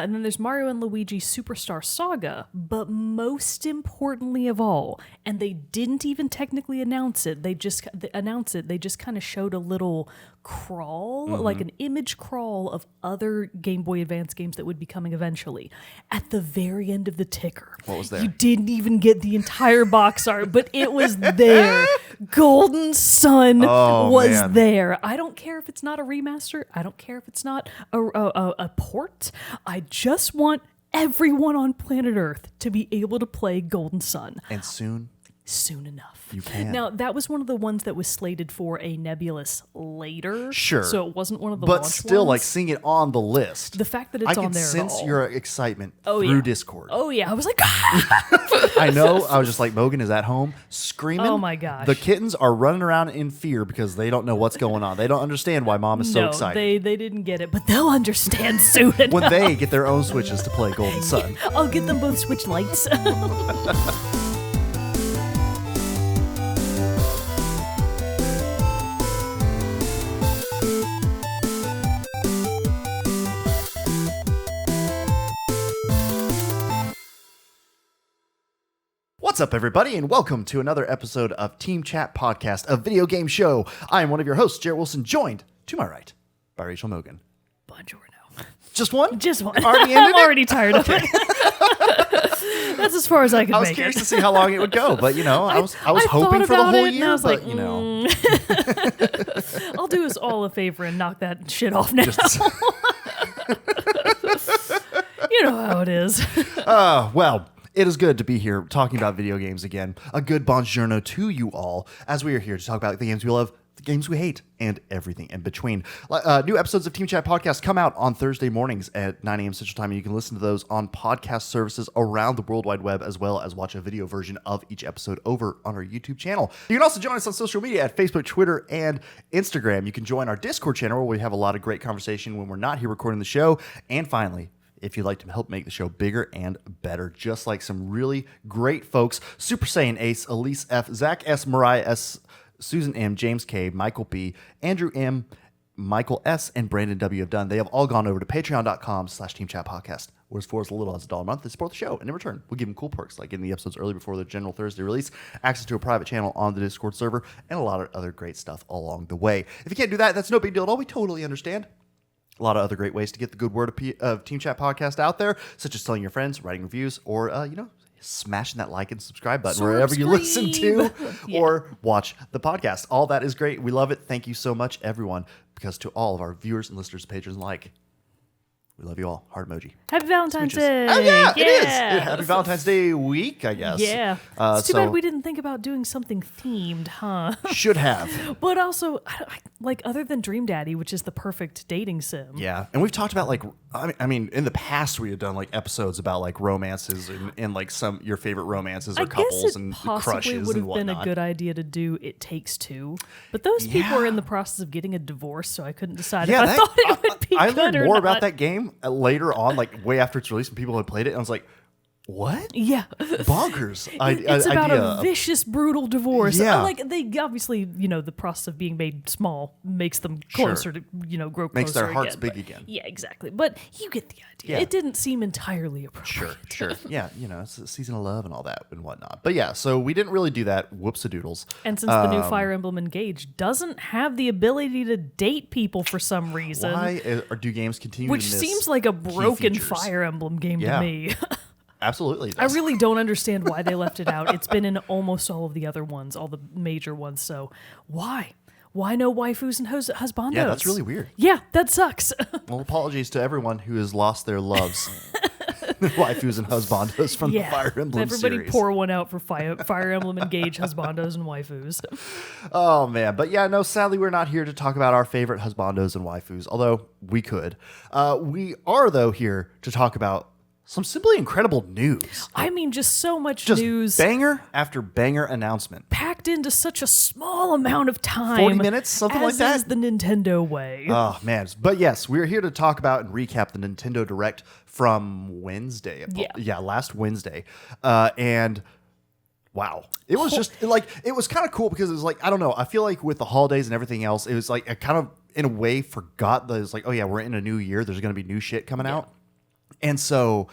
And then there's Mario and Luigi Superstar Saga. But most importantly of all, and they didn't even technically announce it. They just kind of showed a little crawl, like an image crawl of other Game Boy Advance games that would be coming eventually. At the very end of the ticker, what was there? You didn't even get the entire box art, but it was there. Golden Sun was there. I don't care if it's not a remaster. I don't care if it's not a port. I just want everyone on planet Earth to be able to play Golden Sun. And soon enough. You can. Now, that was one of the ones that was slated for a Nebulous later. Sure. So it wasn't one of the but launch still, ones. like, seeing it on the list. The fact that it's on there I can sense your excitement through Discord. Oh, yeah. I was like, I know. I was just like, Mogan is at home screaming. Oh, my gosh. The kittens are running around in fear because they don't know what's going on. They don't understand why Mom is so excited. They didn't get it, but they'll understand soon enough. When they get their own Switches to play Golden Sun. I'll get them both Switch lights. What's up, everybody, and welcome to another episode of Team Chat Podcast, a video game show. I am one of your hosts, Jarrett Wilson, joined to my right by Rachel Mogan. Buongiorno. Just one? Just one. Already I'm already tired of it. That's as far as I could make it. I was curious to see how long it would go, but, you know, I was hoping for the whole year, I was but, like, you know. I'll do us all a favor and knock that shit off now. You know how it is. Well, it is good to be here talking about video games again. A good buongiorno to you all, as we are here to talk about the games we love, the games we hate, and everything in between. New episodes of Team Chat Podcast come out on Thursday mornings at 9 a.m. Central Time, and you can listen to those on podcast services around the World Wide Web, as well as watch a video version of each episode over on our YouTube channel. You can also join us on social media at Facebook, Twitter, and Instagram. You can join our Discord channel, where we have a lot of great conversation when we're not here recording the show. And finally, if you'd like to help make the show bigger and better, just like some really great folks, Super Saiyan Ace, Elise F, Zach S, Mariah S, Susan M, James K, Michael B, Andrew M, Michael S, and Brandon W have done. They have all gone over to patreon.com/teamchatpodcast, where it's for as little as $1 a month to support the show. And in return, we'll give them cool perks, like getting the episodes early before the general Thursday release, access to a private channel on the Discord server, and a lot of other great stuff along the way. If you can't do that, that's no big deal at all. We totally understand. A lot of other great ways to get the good word of Team Chat Podcast out there, such as telling your friends, writing reviews, or, smashing that like and subscribe button wherever you listen to or watch the podcast. All that is great. We love it. Thank you so much, everyone, because to all of our viewers and listeners, patrons alike, we love you all. Heart emoji. Happy Valentine's Day. Oh, yeah, it is. Happy Valentine's Day week, I guess. Yeah. It's too bad we didn't think about doing something themed, huh? Should have. But also, like, other than Dream Daddy, which is the perfect dating sim. Yeah. And we've talked about, like, I mean, in the past, we had done, like, episodes about, like, romances and like, your favorite romances or couples and crushes and whatnot. I guess it would have been a good idea to do It Takes Two. But those people were in the process of getting a divorce, so I couldn't decide if I thought it would be good or not. I learned more about that game later on, like way after its release, and people had played it, and I was like, what? Yeah. Bonkers. It's about a vicious, brutal divorce. Yeah. Like, they obviously, the process of being made small makes them closer to, grow closer. Makes their hearts again. big again. Yeah, exactly. But you get the idea. Yeah. It didn't seem entirely appropriate. Sure. Yeah, it's a season of love and all that and whatnot. But yeah, so we didn't really do that. Whoops-a-doodles. And since the new Fire Emblem Engage doesn't have the ability to date people for some reason. Why do games continue which to miss seems like a broken features? Fire Emblem game to me. Absolutely. I really don't understand why they left it out. It's been in almost all of the other ones, all the major ones. So why? Why no waifus and husbandos? Yeah, that's really weird. Yeah, that sucks. Well, apologies to everyone who has lost their loves. Waifus and husbandos from the Fire Emblem Everybody series. pour one out for Fire Emblem Engage husbandos and waifus. Oh, man. But yeah, no, sadly, we're not here to talk about our favorite husbandos and waifus, although we could. We are, though, here to talk about some simply incredible news. I mean, just so much just news. Banger after banger announcement. Packed into such a small amount of time. 40 minutes, something like that? As is the Nintendo way. Oh, man. But yes, we're here to talk about and recap the Nintendo Direct from Wednesday. Yeah, last Wednesday. And wow. It was just, like, it was kind of cool because it was like, I don't know, I feel like with the holidays and everything else, it was like, I kind of, in a way, forgot that it's like, oh yeah, we're in a new year. There's going to be new shit coming out. And so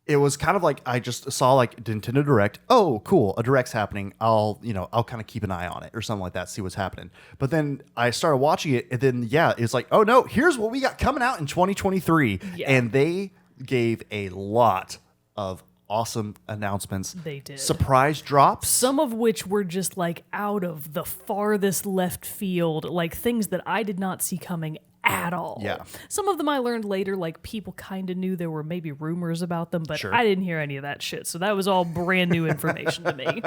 it was kind of like I just saw like Nintendo Direct. Oh, cool, a Direct's happening. I'll kind of keep an eye on it or something like that, see what's happening. But then I started watching it, and then it's like, oh no, here's what we got coming out in 2023, and they gave a lot of awesome announcements. They did. Surprise drops. Some of which were just like out of the farthest left field, like things that I did not see coming at all. Yeah. Some of them I learned later, like people kind of knew there were maybe rumors about them, but Sure. I didn't hear any of that shit. So that was all brand new information to me.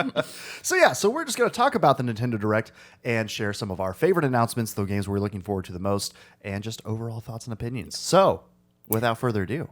So we're just going to talk about the Nintendo Direct and share some of our favorite announcements, the games we're looking forward to the most, and just overall thoughts and opinions. So, without further ado,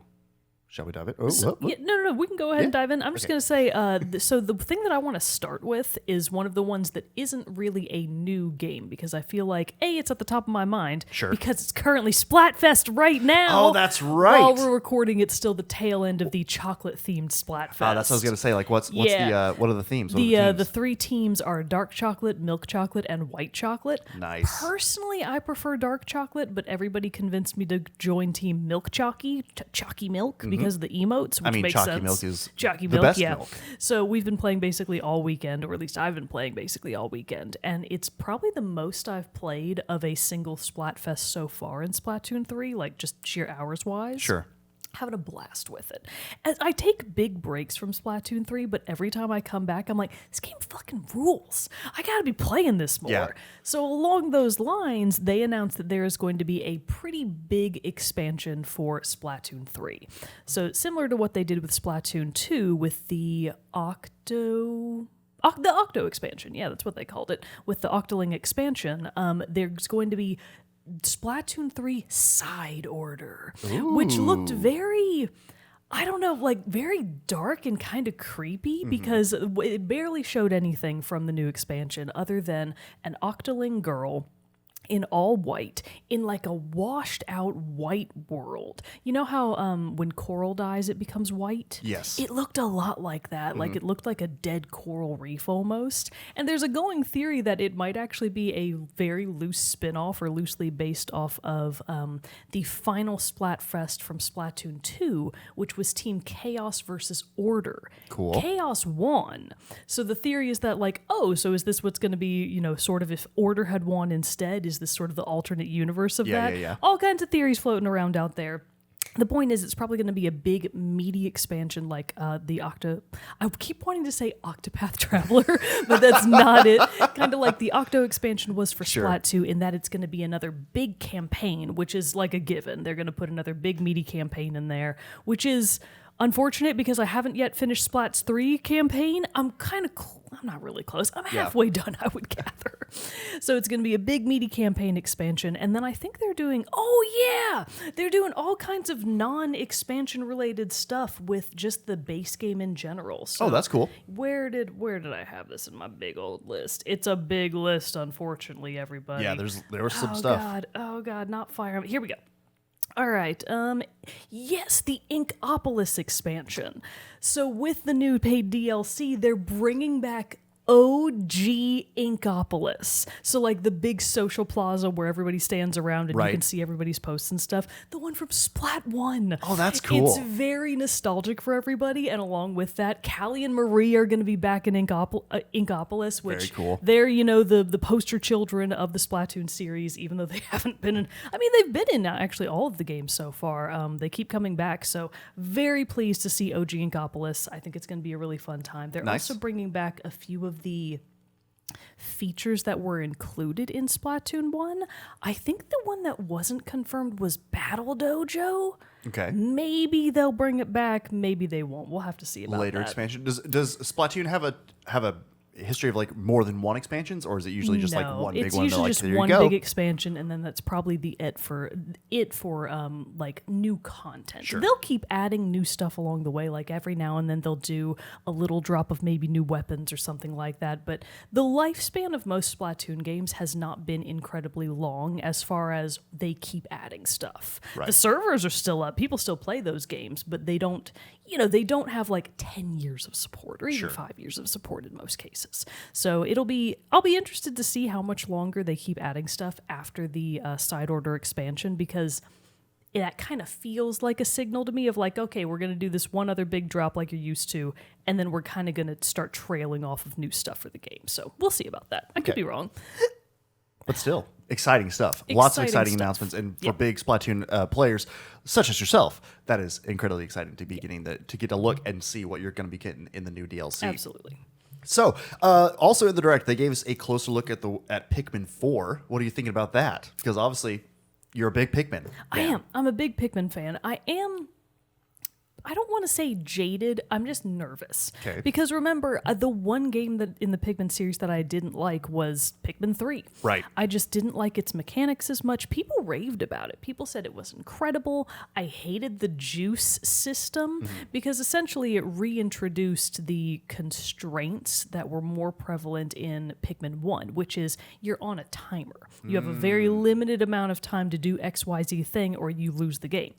shall we dive in? No. We can go ahead and dive in. I'm just going to say, so the thing that I want to start with is one of the ones that isn't really a new game because I feel like, A, it's at the top of my mind. Sure. Because it's currently Splatfest right now. Oh, that's right. While we're recording, it's still the tail end of the chocolate-themed Splatfest. That's what I was going to say. Like, what are the themes? The three teams are dark chocolate, milk chocolate, and white chocolate. Nice. Personally, I prefer dark chocolate, but everybody convinced me to join team milk chalky milk because of the emotes, which makes chalky sense. Milk is chalky the milk, best yeah. milk. So we've been playing basically all weekend, or at least I've been playing basically all weekend, and it's probably the most I've played of a single Splatfest so far in Splatoon 3, like just sheer hours wise. Sure. Having a blast with it. As I take big breaks from Splatoon 3, but every time I come back, I'm like, this game fucking rules. I gotta be playing this more. Yeah. So along those lines, they announced that there is going to be a pretty big expansion for Splatoon 3. So similar to what they did with Splatoon 2 with the Octo expansion. Yeah, that's what they called it. With the Octoling expansion, there's going to be Splatoon 3 Side Order, which looked very, I don't know, like very dark and kind of creepy because it barely showed anything from the new expansion other than an Octoling girl in all white, in like a washed out white world. You know how when coral dies, it becomes white? Yes. It looked a lot like that. Like it looked like a dead coral reef almost. And there's a going theory that it might actually be a very loose spin-off or loosely based off of the final Splatfest from Splatoon 2, which was Team Chaos versus Order. Cool. Chaos won. So the theory is that like, so is this what's going to be, sort of if Order had won instead? Is this sort of the alternate universe of that? Yeah. All kinds of theories floating around out there. The point is, it's probably going to be a big, meaty expansion like the I keep wanting to say Octopath Traveler, but that's not it. Kind of like the Octo expansion was for Splat 2 in that it's going to be another big campaign, which is like a given. They're going to put another big, meaty campaign in there, which is unfortunate because I haven't yet finished Splat's 3 campaign. I'm not really close. I'm halfway done, I would gather. So it's going to be a big, meaty campaign expansion. And then I think they're doing all kinds of non-expansion related stuff with just the base game in general. So that's cool. Where did I have this in my big old list? It's a big list, unfortunately, everybody. Yeah, there was some stuff. Oh God, not Fire Emblem. Here we go. All right. Yes, the Inkopolis expansion. So with the new paid DLC, they're bringing back OG Inkopolis. So like the big social plaza where everybody stands around and you can see everybody's posts and stuff. The one from Splat 1. Oh, that's cool. It's very nostalgic for everybody. And along with that, Callie and Marie are going to be back in Inkopolis, which very cool. They're, the poster children of the Splatoon series, even though they haven't been in, they've been in actually all of the games so far. They keep coming back. So very pleased to see OG Inkopolis. I think it's going to be a really fun time. They're also bringing back a few of the features that were included in Splatoon 1. I think the one that wasn't confirmed was Battle Dojo. Okay. Maybe they'll bring it back. Maybe they won't. We'll have to see about Later that. expansion. Does Splatoon have a history of like more than one expansions, or is it usually just like one big one? It's usually like, just there one you go. big expansion, and then that's probably it for like new content. Sure. They'll keep adding new stuff along the way. Like every now and then they'll do a little drop of maybe new weapons or something like that. But the lifespan of most Splatoon games has not been incredibly long as far as they keep adding stuff. Right. The servers are still up. People still play those games, but they don't have like 10 years of support or even 5 years of support in most cases. So I'll be interested to see how much longer they keep adding stuff after the Side Order expansion, because that kind of feels like a signal to me of like, okay, we're going to do this one other big drop like you're used to, and then we're kind of going to start trailing off of new stuff for the game. So we'll see about that. I could be wrong. But still, exciting stuff. Lots of exciting announcements. And for big Splatoon players, such as yourself, that is incredibly exciting to be getting to get a look and see what you're going to be getting in the new DLC. Absolutely. So, also in the Direct, they gave us a closer look at Pikmin 4. What are you thinking about that? Because obviously, you're a big Pikmin fan. I am. I'm a big Pikmin fan. I don't want to say jaded. I'm just nervous. Okay. Because remember, the one game that in the Pikmin series that I didn't like was Pikmin 3. Right. I just didn't like its mechanics as much. People raved about it. People said it was incredible. I hated the juice system because essentially it reintroduced the constraints that were more prevalent in Pikmin 1, which is you're on a timer. You have a very limited amount of time to do XYZ thing or you lose the game.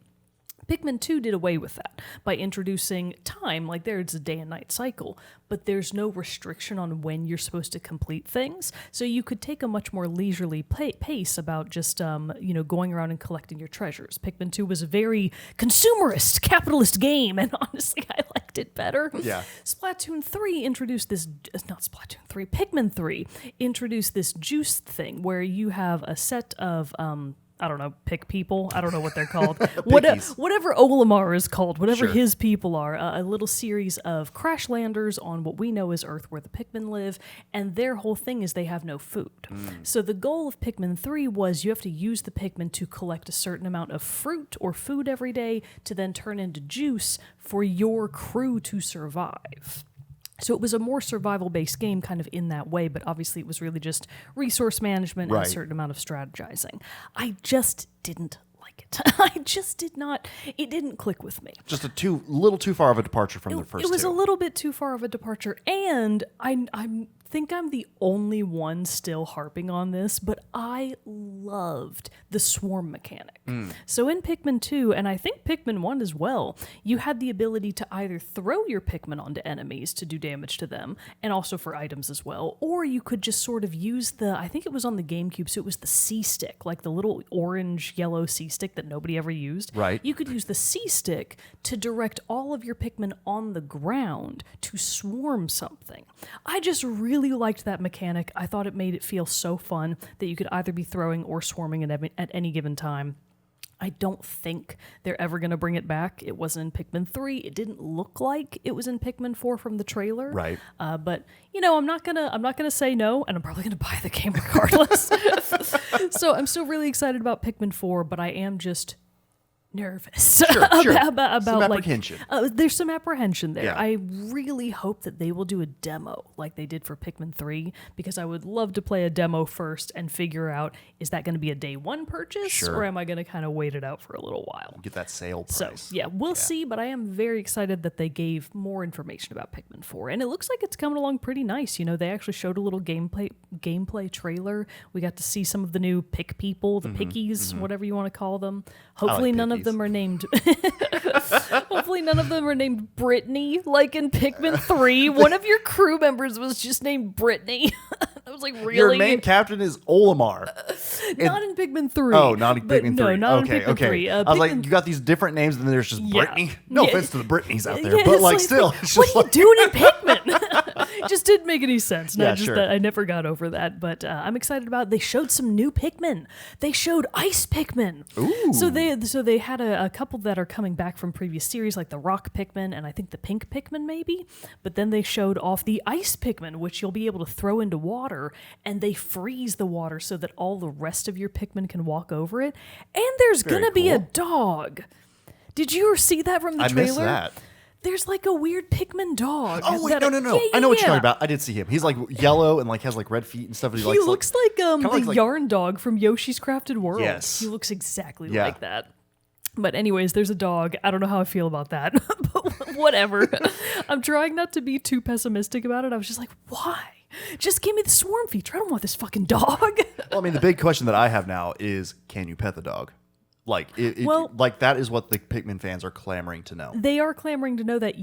Pikmin 2 did away with that by introducing time, like there's a day and night cycle, but there's no restriction on when you're supposed to complete things. So you could take a much more leisurely pace about just, going around and collecting your treasures. Pikmin 2 was a very consumerist, capitalist game, and honestly, I liked it better. Yeah. Splatoon 3 introduced this, not Splatoon 3, Pikmin 3 introduced this juice thing where you have a set of, I don't know, pick people. I don't know what they're called. Whatever Olimar is called, whatever his people are, a little series of crash landers on what we know as Earth where the Pikmin live, and their whole thing is they have no food. So the goal of Pikmin 3 was you have to use the Pikmin to collect a certain amount of fruit or food every day to then turn into juice for your crew to survive. So it was a more survival-based game kind of in that way, but obviously it was really just resource management and a certain amount of strategizing. I just didn't like it. I just did not. It didn't click with me. Just a little too far of a departure from the first two. It was a little bit too far of a departure, and I think I'm the only one still harping on this, but I loved the swarm mechanic. So in Pikmin 2, and I think Pikmin 1 as well, you had the ability to either throw your Pikmin onto enemies to do damage to them, and also for items as well, or you could just sort of use I think it was on the GameCube, so it was the C-Stick, like the little orange-yellow C-Stick that nobody ever used. Right. You could use the C-Stick to direct all of your Pikmin on the ground to swarm something. I just really liked that mechanic. I thought it made it feel so fun that you could either be throwing or swarming at any given time. I don't think they're ever going to bring it back. It wasn't in Pikmin 3. It didn't look like it was in Pikmin 4 from the trailer. Right. But I'm not gonna say no, and I'm probably gonna buy the game regardless. So I'm still really excited about Pikmin 4, but I am just nervous about some apprehension. There's some apprehension there. Yeah. I really hope that they will do a demo like they did for Pikmin 3, because I would love to play a demo first and figure out, is that going to be a day one purchase or am I going to kind of wait it out for a little while? Get that sale price. So yeah, we'll see, but I am very excited that they gave more information about Pikmin 4, and it looks like it's coming along pretty nice. They actually showed a little gameplay trailer. We got to see some of the new pick people, the pickies, whatever you want to call them. Hopefully none of them are named hopefully none of them are named Brittany like in Pikmin 3. One of your crew members was just named Brittany. I was like, really? Your main captain is Olimar. Not in Pikmin 3. Oh, not in Pikmin 3. No, not okay, in Pikmin okay. 3. I was like, you got these different names and then there's just Brittany. No offense to the Brittany's out there, but it's like still. It's what just are you doing in Pikmin? It just didn't make any sense. Yeah, Just sure. that I never got over that, but I'm excited about it. They showed some new Pikmin. They showed Ice Pikmin. Ooh. So they had a couple that are coming back from previous series, like the Rock Pikmin and I think the Pink Pikmin maybe. But then they showed off the Ice Pikmin, which you'll be able to throw into water, and they freeze the water so that all the rest of your Pikmin can walk over it. And there's gonna be a dog. Did you see that from the trailer? I missed that. There's like a weird Pikmin dog. Oh wait, no. Yeah, I know what you're yeah. talking about. I did see him. He's like yellow and like has like red feet and stuff. And He looks like the like- yarn dog from Yoshi's Crafted World. Yes. He looks exactly Yeah. like that. But anyways, there's a dog. I don't know how I feel about that, but whatever. I'm trying not to be too pessimistic about it. I was just like, why? Just give me the swarm feature. I don't want this fucking dog. Well, I mean, the big question that I have now is, can you pet the dog? Like, like that is what the Pikmin fans are clamoring to know. They are clamoring to know that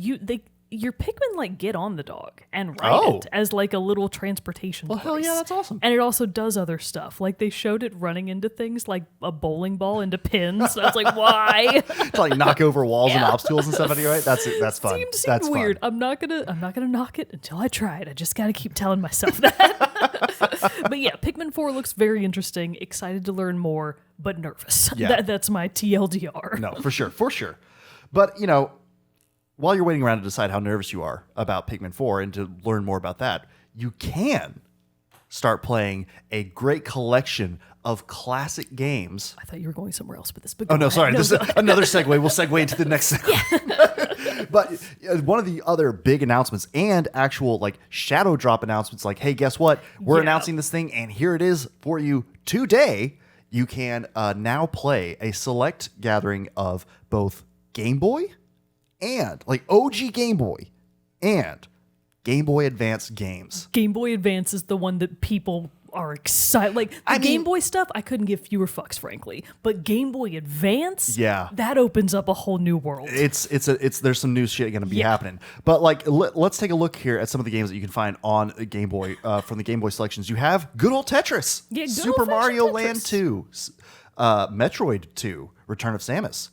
your Pikmin like get on the dog and ride it as like a little transportation device. Hell yeah, that's awesome. And it also does other stuff. Like they showed it running into things like a bowling ball into pins. I was like, why? To like knock over walls and obstacles and stuff. Right? That's fun. Seemed That's weird. Fun. I'm not gonna knock it until I try it. I just gotta keep telling myself that. But yeah, Pikmin 4 looks very interesting. Excited to learn more, but nervous. Yeah. That's my TLDR. No, for sure. But while you're waiting around to decide how nervous you are about Pikmin 4 and to learn more about that, you can start playing a great collection of classic games. I thought you were going somewhere else with this. But Oh, no, ahead. sorry. No, This is another segue. We'll segue into the next segue. But one of the other big announcements and actual like shadow drop announcements like, hey, guess what? We're announcing this thing and here it is for you today. You can now play a select gathering of both Game Boy and like OG Game Boy and Game Boy Advance games. Game Boy Advance is the one that people are excited. Like the Game Boy stuff, I couldn't give fewer fucks, frankly. But Game Boy Advance, that opens up a whole new world. It's there's some new shit going to be happening. But like, let's take a look here at some of the games that you can find on Game Boy from the Game Boy selections. You have good old Tetris, Super Mario Land 2, Metroid 2, Return of Samus,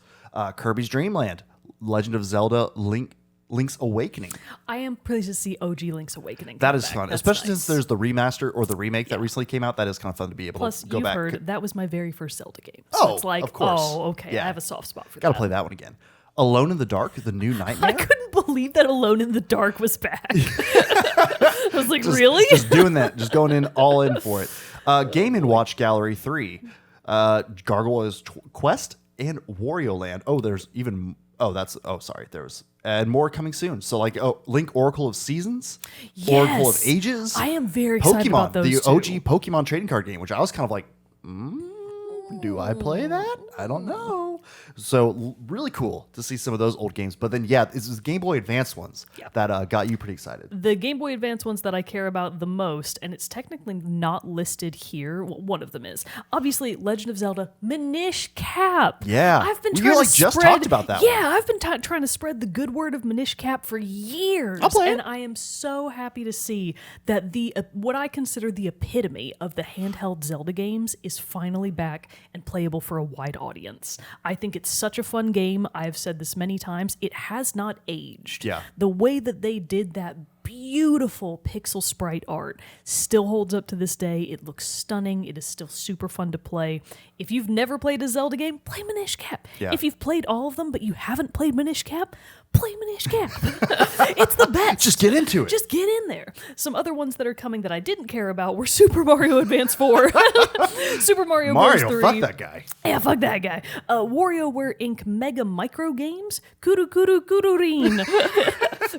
Kirby's Dream Land, Legend of Zelda, Link's Awakening. I am pleased to see OG Link's Awakening. That is fun, especially since there's the remaster or the remake that recently came out. That is kind of fun to be able to go back. Plus, you've heard that was my very first Zelda game. So it's like, of course. I have a soft spot for that. Gotta play that one again. Alone in the Dark, The New Nightmare. I couldn't believe that Alone in the Dark was back. I was like, really? Just doing that. Just going in all in for it. Game & Watch Gallery 3, Gargoyle's Quest, and Wario Land. Oh, there's even... there was and more coming soon. So like Link Oracle of Seasons, Oracle of Ages. I am very excited about those the two. OG Pokemon trading card game, which I was kind of like, do I play that? I don't know. So really cool to see some of those old games. But then it's the Game Boy Advance ones that got you pretty excited. The Game Boy Advance ones that I care about the most, and it's technically not listed here. Well, one of them is obviously Legend of Zelda Minish Cap. Yeah, I've been trying to just talked about that. Yeah, I've been trying to spread the good word of Minish Cap for years. I'll play it. And I am so happy to see that the what I consider the epitome of the handheld Zelda games is finally back and playable for a wide audience. I think it's such a fun game. I've said this many times. It has not aged. Yeah. The way that they did that beautiful pixel sprite art still holds up to this day. It looks stunning. It is still super fun to play. If you've never played a Zelda game, play Minish Cap. Yeah. If you've played all of them but you haven't played Minish Cap, play Minish Cap. It's the best. Just get into it. Just get in there. Some other ones that are coming that I didn't care about were Super Mario Advance 4, Super Mario Bros. 3. Fuck that guy. Yeah, fuck that guy. WarioWare Inc. Mega Micro Games, Kuru Kuru Kururin,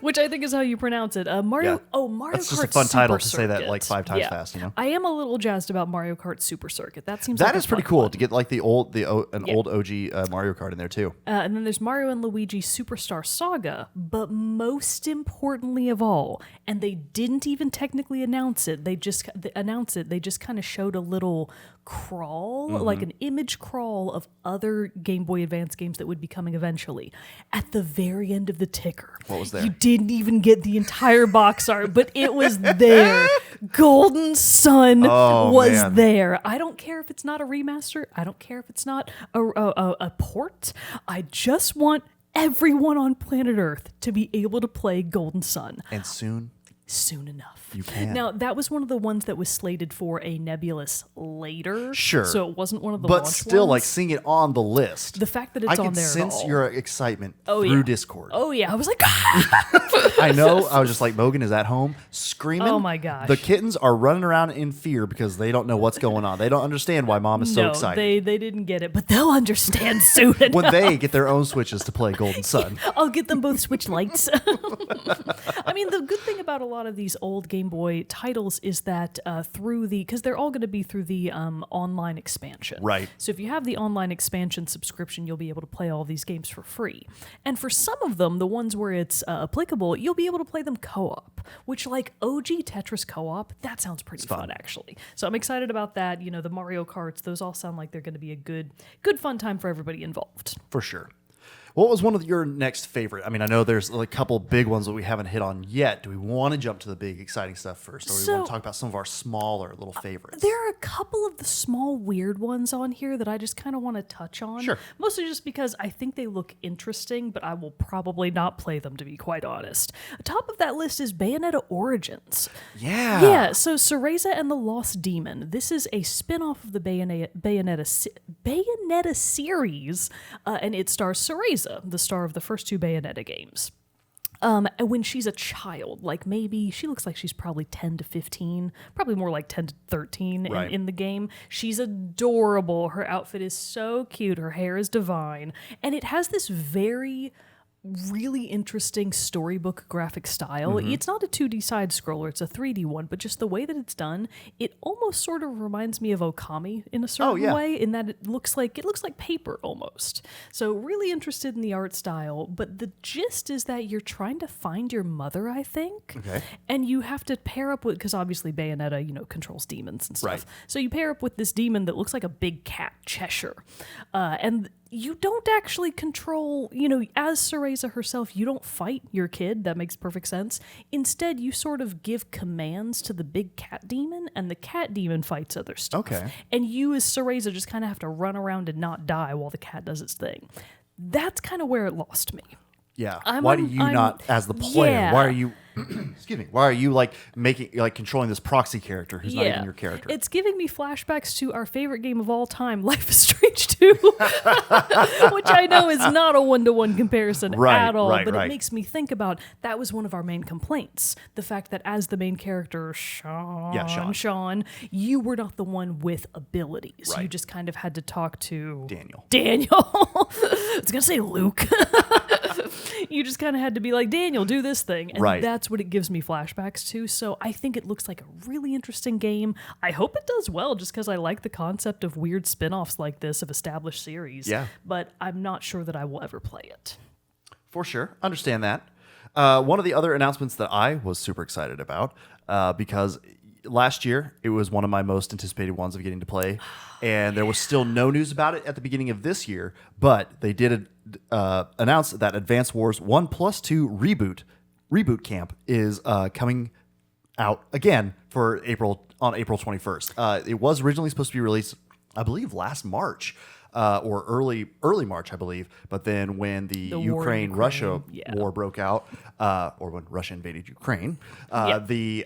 which I think is how you pronounce it. Mario Kart That's just a fun title to Super say that Circuit. like 5 times fast, you know? I am a little jazzed about Mario Kart Super Circuit. That seems That like is a pretty fun cool one. to get like the old OG Mario Kart in there too. And then there's Mario and Luigi Superstar Saga, but most importantly of all, and they didn't even technically announce it. They just kind of showed a little crawl, like an image crawl of other Game Boy Advance games that would be coming eventually. At the very end of the ticker, what was there? You didn't even get the entire box art, but it was there. Golden Sun was there. I don't care if it's not a remaster. I don't care if it's not a port. I just want everyone on planet Earth to be able to play Golden Sun. And soon enough. You can. Now, that was one of the ones that was slated for a Nebulous later. Sure. So it wasn't one of the But launch still, ones. like seeing it on the list. The fact that it's on there I can sense at all. your excitement through Discord. Oh, yeah. I was like, I know. I was just like, Mogan is at home screaming. Oh, my gosh. The kittens are running around in fear because they don't know what's going on. They don't understand why mom is so excited. They didn't get it, but they'll understand soon enough. When they get their own Switches to play Golden Sun. I'll get them both Switch lights. I mean, the good thing about a lot of these old Game Boy titles is that because they're all going to be through the online expansion. Right. So if you have the online expansion subscription, you'll be able to play all these games for free. And for some of them, the ones where it's applicable, you'll be able to play them co-op, which like OG Tetris co-op, that sounds pretty fun actually. So I'm excited about that. You know, the Mario Karts, those all sound like they're going to be a good fun time for everybody involved. For sure. What was one of your next favorite? I mean, I know there's a couple big ones that we haven't hit on yet. Do we want to jump to the big, exciting stuff first, or do we want to talk about some of our smaller little favorites? There are a couple of the small, weird ones on here that I just kind of want to touch on. Sure. Mostly just because I think they look interesting, but I will probably not play them, to be quite honest. Top of that list is Bayonetta Origins. Yeah. Yeah, so Cereza and the Lost Demon. This is a spin-off of the Bayonetta series, and it stars Cereza, the star of the first two Bayonetta games. And when she's a child, like maybe she looks like she's probably 10 to 15, probably more like 10 to 13 in the game. She's adorable. Her outfit is so cute. Her hair is divine. And it has this really interesting storybook graphic style. It's not a 2D side scroller, it's a 3D one, but just the way that it's done, it almost sort of reminds me of Okami in a certain way, in that it looks like paper almost. So really interested in the art style, but the gist is that you're trying to find your mother, I think. Okay. And you have to pair up with, because obviously Bayonetta, controls demons and stuff. Right. So you pair up with this demon that looks like a big cat, Cheshire. And you don't actually control, as Cereza herself, you don't fight your kid. That makes perfect sense. Instead, you sort of give commands to the big cat demon, and the cat demon fights other stuff. Okay. And you, as Cereza, just kind of have to run around and not die while the cat does its thing. That's kind of where it lost me. Yeah. Why do you not, as the player, why are you... Excuse me. Why are you controlling this proxy character who's not even your character? It's giving me flashbacks to our favorite game of all time, Life is Strange 2, which I know is not a one-to-one comparison at all, but it makes me think about that was one of our main complaints. The fact that as the main character, Sean, you were not the one with abilities. Right. You just kind of had to talk to Daniel. I was going to say Luke. You just kind of had to be like, Daniel, do this thing. And that's what it gives me flashbacks to. So I think it looks like a really interesting game. I hope it does well, just because I like the concept of weird spin-offs like this of established series. Yeah. But I'm not sure that I will ever play it. For sure. Understand that. One of the other announcements that I was super excited about, because last year it was one of my most anticipated ones of getting to play, and there was still no news about it at the beginning of this year, but they did announce that Advance Wars 1+2 Reboot Camp is coming out again on April 21st. It was originally supposed to be released, I believe, last March. Or early March, I believe. But then when the Ukraine-Russia war broke out, or when Russia invaded Ukraine, they,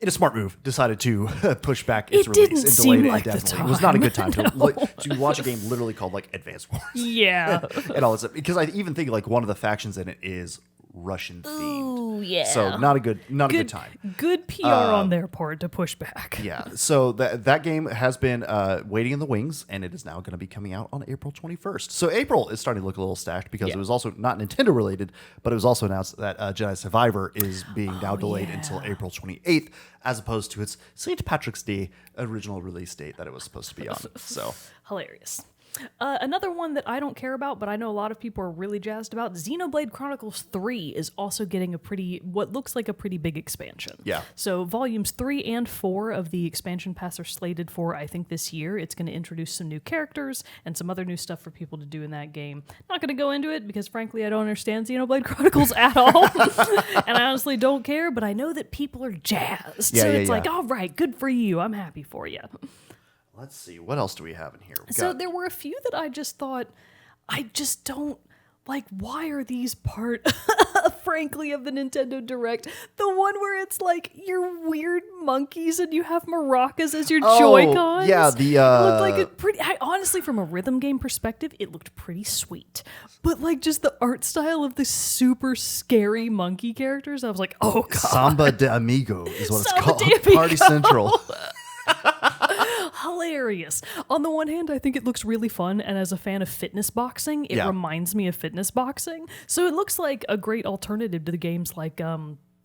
in a smart move, decided to push back its release and delayed it indefinitely. It was not a good time to watch a game literally called Advance Wars. Yeah. And all this stuff. Because I even think one of the factions in it is Russian themed. Ooh, yeah. So not a good time. Good PR on their part to push back. Yeah. So that game has been waiting in the wings, and it is now going to be coming out on April 21st. So April is starting to look a little stacked because it was also not Nintendo related, but it was also announced that Jedi Survivor is being now delayed until April 28th, as opposed to its St. Patrick's Day original release date that it was supposed to be on. So hilarious. Another one that I don't care about, but I know a lot of people are really jazzed about, Xenoblade Chronicles 3 is also getting what looks like a pretty big expansion. Yeah. So volumes 3 and 4 of the expansion pass are slated for, I think, this year. It's going to introduce some new characters and some other new stuff for people to do in that game. Not going to go into it because, frankly, I don't understand Xenoblade Chronicles at all. And I honestly don't care, but I know that people are jazzed. So it's like, all right, good for you. I'm happy for you. Let's see. What else do we have in here? So there were a few that I just thought, I just don't, why are these part, frankly, of the Nintendo Direct? The one where it's you're weird monkeys and you have maracas as your Joy-Cons? Yeah, It looked like a pretty, honestly, from a rhythm game perspective, it looked pretty sweet. But just the art style of the super scary monkey characters, I was like, oh, God. Samba de Amigo is what it's Samba called. de Amigo. Party Central. Hilarious. On the one hand, I think it looks really fun, and as a fan of fitness boxing, it reminds me of fitness boxing. So it looks like a great alternative to the games like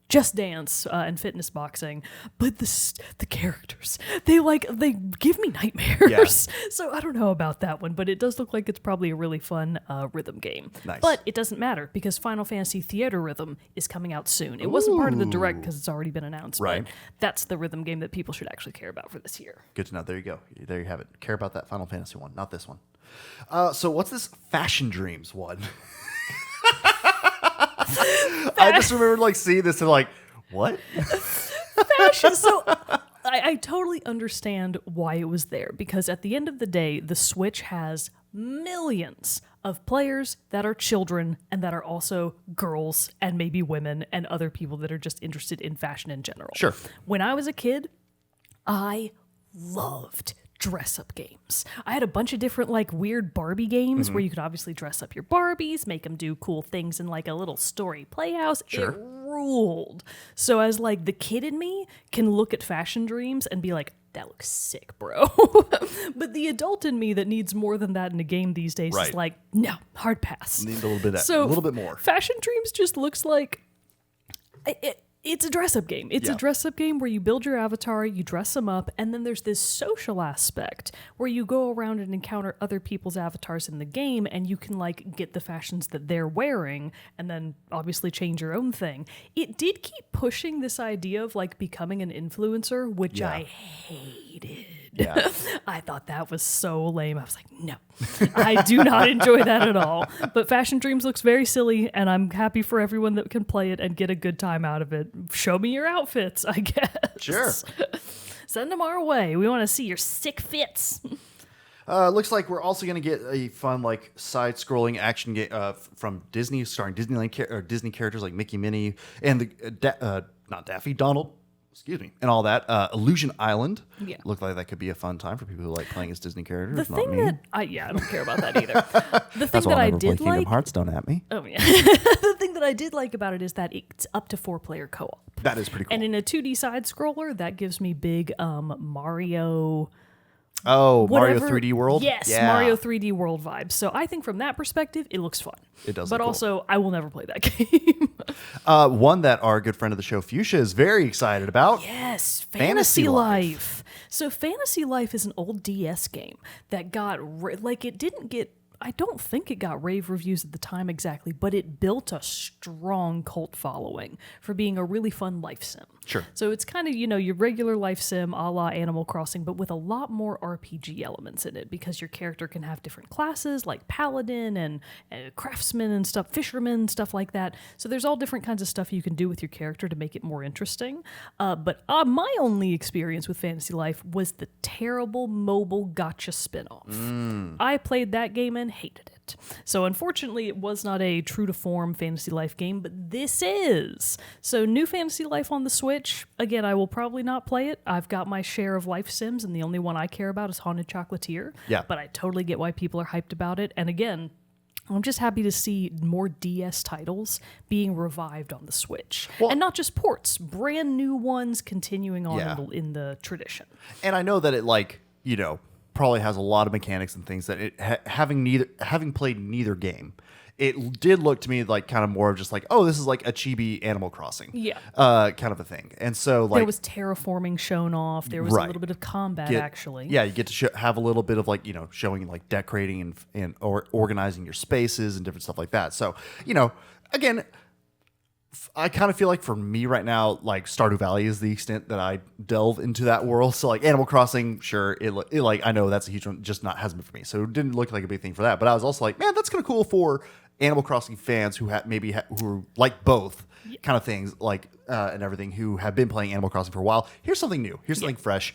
Just Dance and fitness boxing. But the characters, they give me nightmares. Yeah. So I don't know about that one, but it does look like it's probably a really fun rhythm game. Nice. But it doesn't matter because Final Fantasy Theater Rhythm is coming out soon. It wasn't part of the Direct because it's already been announced. Right. But that's the rhythm game that people should actually care about for this year. Good to know. There you go. There you have it. Care about that Final Fantasy one, not this one. So what's this Fashion Dreams one? I just remember like seeing this and like, what? Fashion. So I totally understand why it was there, because at the end of the day, the Switch has millions of players that are children and that are also girls and maybe women and other people that are just interested in fashion in general. Sure. When I was a kid, I loved dress-up games. I had a bunch of different like weird Barbie games where you could obviously dress up your Barbies, make them do cool things in like a little story playhouse. Sure. It ruled. So as like the kid in me can look at Fashion Dreams and be like, that looks sick, bro. But the adult in me that needs more than that in a game these days Right. is like, no, hard pass. Need a little bit So a little bit more. Fashion Dreams just looks like it's a dress-up game. It's Yeah. a dress-up game where you build your avatar, you dress them up, and then there's this social aspect where you go around and encounter other people's avatars in the game, and you can like get the fashions that they're wearing, and then obviously change your own thing. It did keep pushing this idea of like becoming an influencer, which Yeah. I hated. Yeah. I thought that was so lame. I was like, no, I do not enjoy that at all. But Fashion Dreams looks very silly, and I'm happy for everyone that can play it and get a good time out of it. Show me your outfits, I guess. Sure. Send them our way. We want to see your sick fits. Looks like we're also going to get a fun, like, side-scrolling action game from Disney, starring Disney characters like Mickey, Minnie, and the not Daffy, Donald. Excuse me, and all that. Illusion Island. Yeah. Looked like that could be a fun time for people who like playing as Disney characters. The not thing me. that I don't care about that either. The thing That's why that I'll I never play did Kingdom like. Hearts. Don't at me. Oh yeah. The thing that I did like about it is that it's up to 4-player co-op. That is pretty cool. And in a 2D side scroller, that gives me big Mario. Mario Whatever. 3D World. Yes, Yeah. Mario 3D World vibes. So I think from that perspective, it looks fun. It does But look cool. also, I will never play that game. One that our good friend of the show, Fuchsia, is very excited about. Yes, Fantasy Fantasy Life. Life. So Fantasy Life is an old DS game that got it didn't get. I don't think it got rave reviews at the time exactly, but it built a strong cult following for being a really fun life sim. Sure. So it's kind of, your regular life sim a la Animal Crossing, but with a lot more RPG elements in it because your character can have different classes like Paladin and Craftsman and stuff, Fisherman, stuff like that. So there's all different kinds of stuff you can do with your character to make it more interesting. But my only experience with Fantasy Life was the terrible mobile gotcha spinoff. I played that game and hated it. So unfortunately, it was not a true to form Fantasy Life game, but this is. So new Fantasy Life on the Switch. Again, I will probably not play it. I've got my share of life sims, and the only one I care about is Haunted Chocolatier. Yeah. But I totally get why people are hyped about it. And again, I'm just happy to see more DS titles being revived on the Switch. Well- and not just ports, brand new ones continuing on Yeah. in the tradition. And I know that it probably has a lot of mechanics and things that it having played neither game, it did look to me like kind of more of just like, oh, this is like a chibi Animal Crossing, Yeah. kind of a thing. And so like There was terraforming shown off. There was Right. a little bit of combat, actually. yeah, you get to have a little bit of like showing like decorating and or organizing your spaces and different stuff like that. So again, I kind of feel like for me right now, like Stardew Valley is the extent that I delve into that world. So like Animal Crossing, sure, it like I know that's a huge one, just hasn't been for me. So it didn't look like a big thing for that. But I was also like, man, that's kind of cool for Animal Crossing fans who who like both kind of things, like and everything, who have been playing Animal Crossing for a while. Here's something new. Here's something fresh,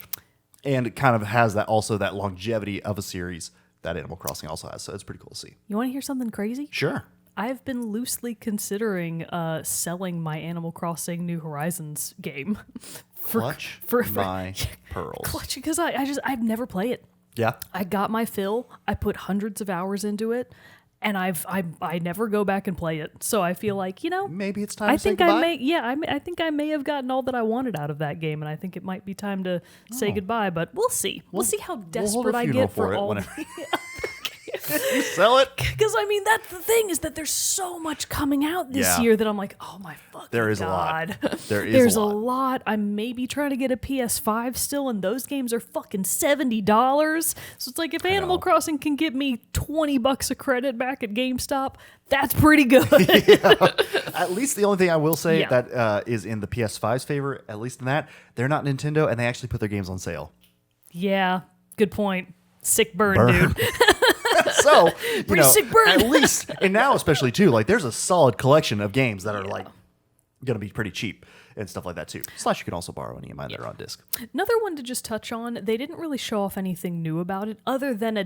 and it kind of has that longevity of a series that Animal Crossing also has. So it's pretty cool to see. You want to hear something crazy? Sure. I've been loosely considering selling my Animal Crossing New Horizons game. Clutch my pearls. Clutch, because I've never played it. Yeah. I got my fill. I put hundreds of hours into it, and I never go back and play it. So I feel like Maybe it's time I to say think goodbye. I think I may have gotten all that I wanted out of that game, and I think it might be time to say goodbye. But we'll see. We'll see how We'll hold desperate a I funeral get for it all. whenever you sell it. Because that's the thing, is that there's so much coming out this Yeah. year that I'm like, oh my fucking There is a god. lot. There's a lot. I'm maybe trying to get a PS5 still, and those games are fucking $70. So it's like, if Animal Crossing can get me $20 a credit back at GameStop, that's pretty good. At least the only thing I will say Yeah. that is in the PS5's favor, at least in that, they're not Nintendo, and they actually put their games on sale. Yeah, good point. Sick burn, dude. So, Pretty sick bird. at least, and now especially too, like there's a solid collection of games that are like going to be pretty cheap and stuff like that too. Slash, you can also borrow any of mine that are on disc. Another one to just touch on, they didn't really show off anything new about it other than a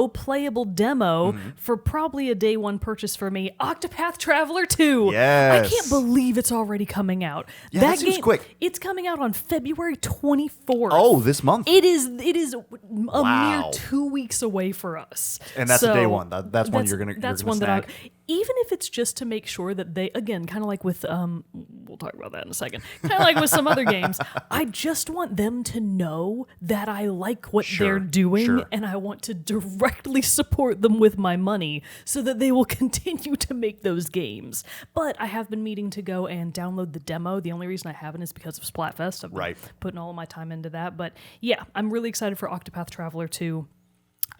playable demo for probably a day one purchase for me, Octopath Traveler 2. Yes. I can't believe it's already coming out. Yeah, that seems quick. It's coming out on February 24th. Oh, this month? It is a mere 2 weeks away for us. And that's a day one. That's one you're going to snag. Even if it's just to make sure that they, again, kind of like with, we'll talk about that in a second, kind of like with some other games, I just want them to know that I like what they're doing and I want to directly support them with my money so that they will continue to make those games. But I have been meaning to go and download the demo. The only reason I haven't is because of Splatfest. I've been putting all of my time into that. But yeah, I'm really excited for Octopath Traveler 2.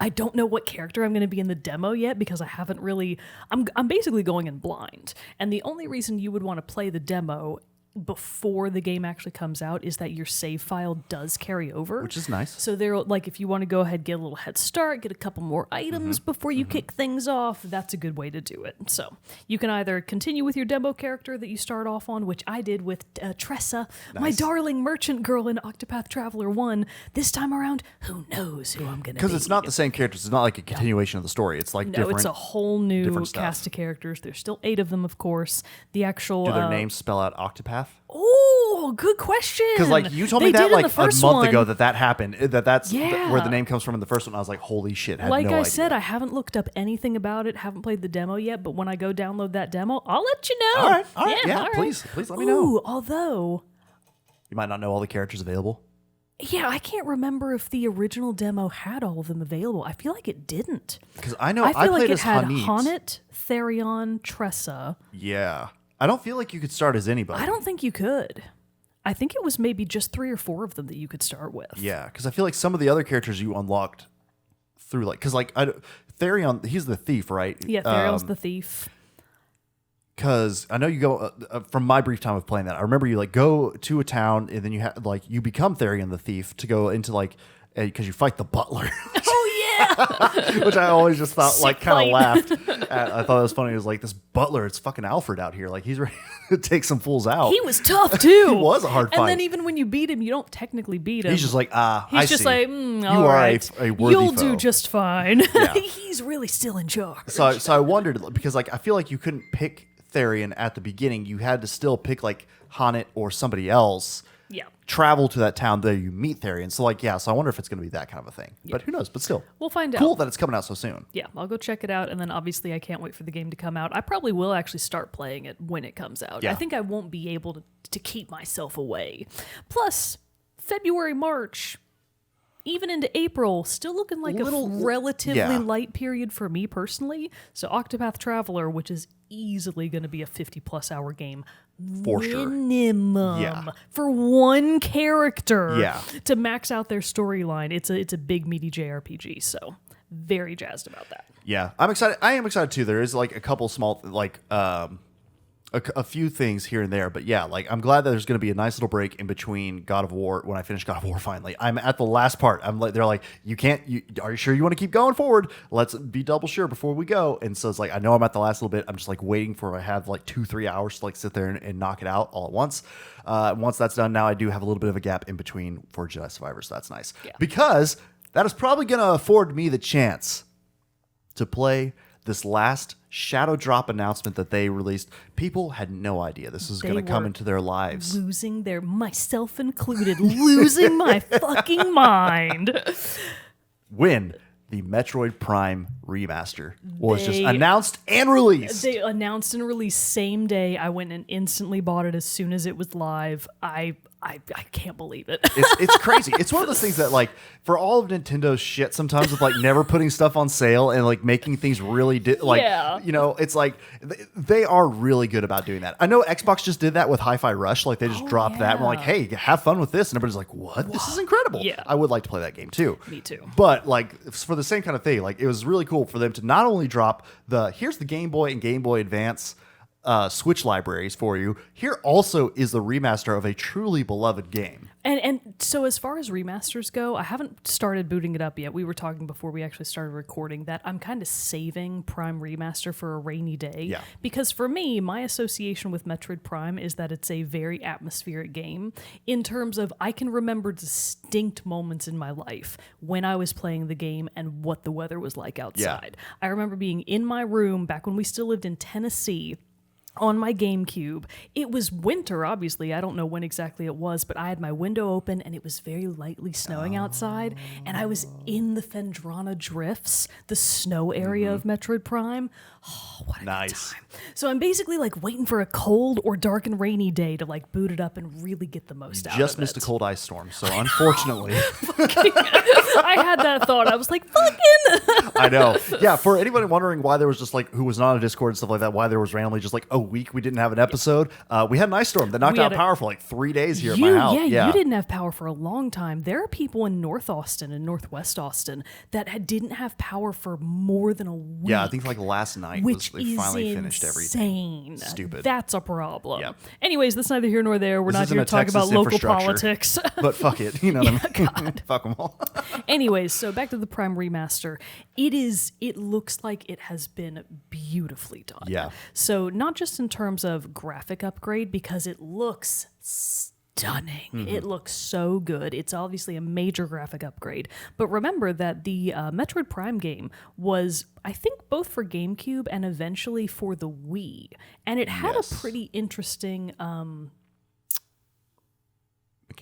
I don't know what character I'm going to be in the demo yet because I haven't really... I'm basically going in blind. And the only reason you would want to play the demo before the game actually comes out is that your save file does carry over. Which is nice. So they're like, if you want to go ahead, get a little head start, get a couple more items before you kick things off, that's a good way to do it. So you can either continue with your demo character that you start off on, which I did with Tressa, my darling merchant girl in Octopath Traveler 1. This time around, who knows who I'm going to be. Because it's not the same characters. It's not like a continuation of the story. It's like different. No, it's a whole new cast of characters. There's still 8 of them, of course. The actual... Do their names spell out Octopath? Oh, good question. Because like you told me that like a month ago that happened. That's where the name comes from in the first one. I was like, holy shit! Like I said, I haven't looked up anything about it. Haven't played the demo yet. But when I go download that demo, I'll let you know. All right, yeah. Please let me know. Ooh, although you might not know all the characters available. Yeah, I can't remember if the original demo had all of them available. I feel like it didn't. Because I know I played like it as had Hanit. Hanit, Therion, Tressa. Yeah. I don't feel like you could start as anybody. I don't think you could. I think it was maybe just 3 or 4 of them that you could start with. Yeah, because I feel like some of the other characters you unlocked through like... Because like Therion, he's the thief, right? Yeah, Therion's the thief. Because I know you go... from my brief time of playing that, I remember you like go to a town and then you have like you become Therion the thief to go into like... Because you fight the butler. Oh, yeah! Which I always just thought, Sick like, kind fight. of laughed at. I thought it was funny. It was like, this butler, it's fucking Alfred out here. Like, he's ready to take some fools out. He was tough, too. He was a hard fight. And then even when you beat him, you don't technically beat him. He's just like, He's I just see. like, you all are right. a worthy You'll foe. do just fine. Yeah. He's really still in charge. So I wondered, because, like, I feel like you couldn't pick Therion at the beginning. You had to still pick, like, Hanit or somebody else. Yeah. Travel to that town there you meet Therion. So like, so I wonder if it's going to be that kind of a thing. Yeah. But who knows? But still. We'll find out. Cool that it's coming out so soon. Yeah, I'll go check it out, and then obviously I can't wait for the game to come out. I probably will actually start playing it when it comes out. Yeah. I think I won't be able to keep myself away. Plus, February, March, even into April, still looking like a relatively light period for me personally. So Octopath Traveler, which is easily going to be a 50-plus hour game. For sure. Minimum. For one character. Yeah. To max out their storyline. It's a big, meaty JRPG, so very jazzed about that. Yeah, I'm excited. I am excited too. There is like a couple small, like a few things here and there, but yeah, like I'm glad that there's going to be a nice little break in between God of War. When I finish God of War, finally, I'm at the last part. I'm like, they're like, are you sure you want to keep going forward? Let's be double sure before we go. And so it's like, I know I'm at the last little bit. I'm just like waiting for I have like 2-3 hours to like sit there and knock it out all at once. Once that's done, now I do have a little bit of a gap in between for Jedi Survivor, so that's nice because that is probably going to afford me the chance to play this last shadow drop announcement that they released. People had no idea this was going to come into their lives. Losing their, myself included, losing my fucking mind. When the Metroid Prime remaster was just announced and released. They announced and released same day. I went and instantly bought it as soon as it was live. I can't believe it. It's crazy. It's one of those things that, like, for all of Nintendo's shit sometimes with, like, never putting stuff on sale and, like, making things really, you know, it's like, they are really good about doing that. I know Xbox just did that with Hi-Fi Rush. Like, they just dropped that and were like, hey, have fun with this. And everybody's like, what? This is incredible. Yeah. I would like to play that game, too. Me too. But, like, for the same kind of thing, like, it was really cool for them to not only drop here's the Game Boy and Game Boy Advance Switch libraries for you. Here also is the remaster of a truly beloved game. And so as far as remasters go, I haven't started booting it up yet. We were talking before we actually started recording that I'm kind of saving Prime Remaster for a rainy day. Yeah. Because for me, my association with Metroid Prime is that it's a very atmospheric game in terms of I can remember distinct moments in my life when I was playing the game and what the weather was like outside. I remember being in my room back when we still lived in Tennessee on my GameCube. It was winter, obviously. I don't know when exactly it was, but I had my window open and it was very lightly snowing outside. And I was in the Phendrana Drifts, the snow area of Metroid Prime. Oh, what a good time. So I'm basically like waiting for a cold or dark and rainy day to like boot it up and really get the most out of it. Just missed a cold ice storm, so unfortunately. I had that thought. I was like, fucking. I know. Yeah, for anybody wondering why there was just like, who was not on Discord and stuff like that, why there was randomly just like a week we didn't have an episode, we had an ice storm that knocked out power for like 3 days here at my house. Yeah, you didn't have power for a long time. There are people in North Austin and Northwest Austin that didn't have power for more than a week. Yeah, I think like last night which they is finally finished everything. Insane. Stupid. That's a problem. Yep. Anyways, that's neither here nor there. We're This not isn't here a to talk Texas about local infrastructure. politics. But fuck it, you know what I mean? Fuck them all. Anyways, so back to the Prime Remaster. It looks like it has been beautifully done. Yeah. So not just in terms of graphic upgrade, because it looks stunning. It looks so good. It's obviously a major graphic upgrade. But remember that the Metroid Prime game was, I think, both for GameCube and eventually for the Wii. And it had a pretty interesting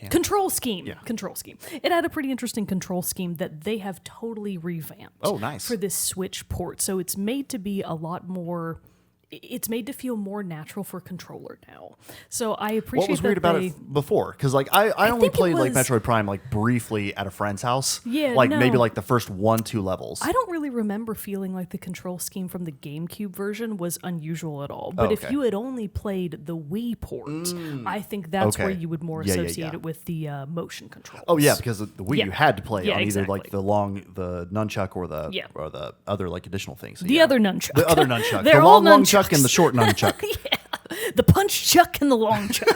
control scheme. Yeah. Control scheme. It had a pretty interesting control scheme that they have totally revamped. Oh, nice. For this Switch port. So it's made to be a lot more. It's made to feel more natural for controller now. So I appreciate What was weird about it before? Because like I only think it played like was- Metroid Prime like briefly at a friend's house. Yeah, like no. maybe like the first 1-2 levels. I don't really remember feeling like the control scheme from the GameCube version was unusual at all. But if okay. you had only played the Wii port, I think that's where Okay. you would more Yeah, associate yeah. it with the motion controls. Oh yeah, because the Wii Yeah. you had to play Yeah, on either exactly. like the nunchuck or the other like additional things. So, The other nunchuck. The other nunchuck. They're The all long chuck and the nunchucks. short nunchuck. The punch chuck and the long chuck.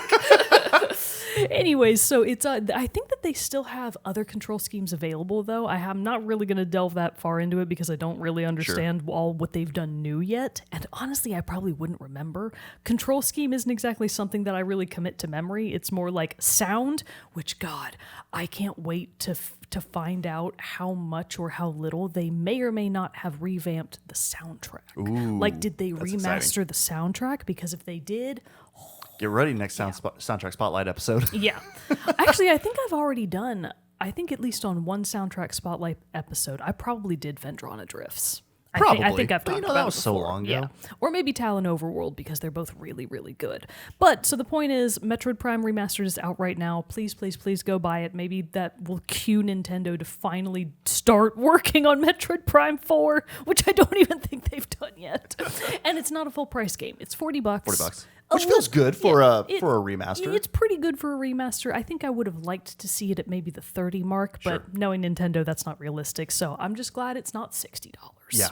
Anyways, so it's I think that they still have other control schemes available, though. I'm not really going to delve that far into it because I don't really understand all what they've done new yet. And honestly, I probably wouldn't remember. Control scheme isn't exactly something that I really commit to memory. It's more like sound, which, God, I can't wait to find out how much or how little they may or may not have revamped the soundtrack. Ooh, like, did they that's remaster exciting. the soundtrack? Because if they did, Get ready, next soundtrack spotlight episode. yeah. Actually, I think I've already done, I think at least on one soundtrack spotlight episode, I probably did Phendrana Drifts. I Probably. think I've But talked that about was it so before. long ago. Yeah. Or maybe Talon Overworld, because they're both really, really good. But, so the point is, Metroid Prime Remastered is out right now. Please, please, please go buy it. Maybe that will cue Nintendo to finally start working on Metroid Prime 4, which I don't even think they've done yet. And it's not a full price game. It's $40. $40. Which feels good for a remaster. It's pretty good for a remaster. I think I would have liked to see it at maybe the 30 mark, but knowing Nintendo, that's not realistic. So I'm just glad it's not $60. Yeah.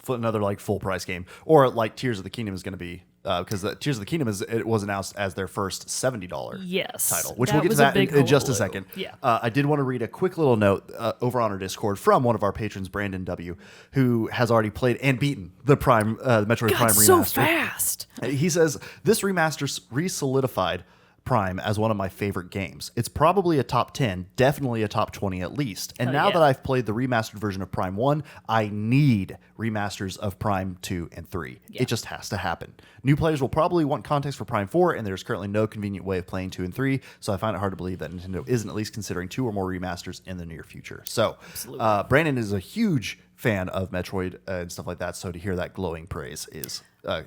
Another like full price game, or like Tears of the Kingdom is going to be because Tears of the Kingdom was announced as their first $70 title, which we'll get to was a that big in just a hullabaloo. second. Yeah. I did want to read a quick little note over on our Discord from one of our patrons, Brandon W, who has already played and beaten the Metroid Prime remaster. So fast. He says this remaster re-solidified Prime as one of my favorite games. It's probably a top 10, definitely a top 20 at least. And now that I've played the remastered version of Prime 1, I need remasters of Prime 2 and 3. Yeah. It just has to happen. New players will probably want context for Prime 4, and there's currently no convenient way of playing 2 and 3, so I find it hard to believe that Nintendo isn't at least considering 2 or more remasters in the near future. So, Brandon is a huge fan of Metroid and stuff like that, so to hear that glowing praise is a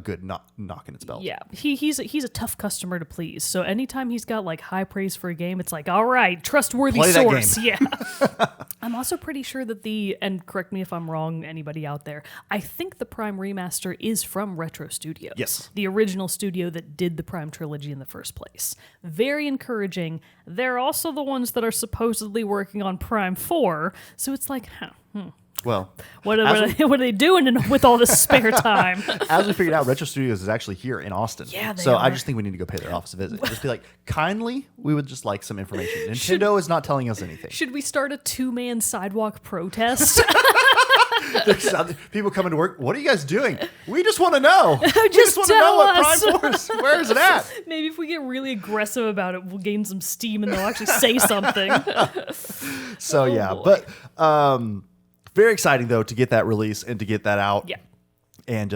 good knock in its belt. Yeah, he's a tough customer to please. So anytime he's got like high praise for a game, it's like, all right, trustworthy Play that source. game. Yeah. I'm also pretty sure that and correct me if I'm wrong, anybody out there, I think the Prime Remaster is from Retro Studios. Yes. The original studio that did the Prime trilogy in the first place. Very encouraging. They're also the ones that are supposedly working on Prime 4. So it's like, Well, What are they doing with all this spare time? as we figured out, Retro Studios is actually here in Austin. Yeah, they so I are. just think we need to go pay their office a visit. Just be like, kindly, we would just like some information. Nintendo is not telling us anything. Should we start a 2-man sidewalk protest? There's people coming to work. What are you guys doing? We just want to know. We Just want to know what tell us. Prime Force. Where is it at? Maybe if we get really aggressive about it, we'll gain some steam and they'll actually say something. So yeah, boy. but very exciting though to get that release and to get that out. Yeah. And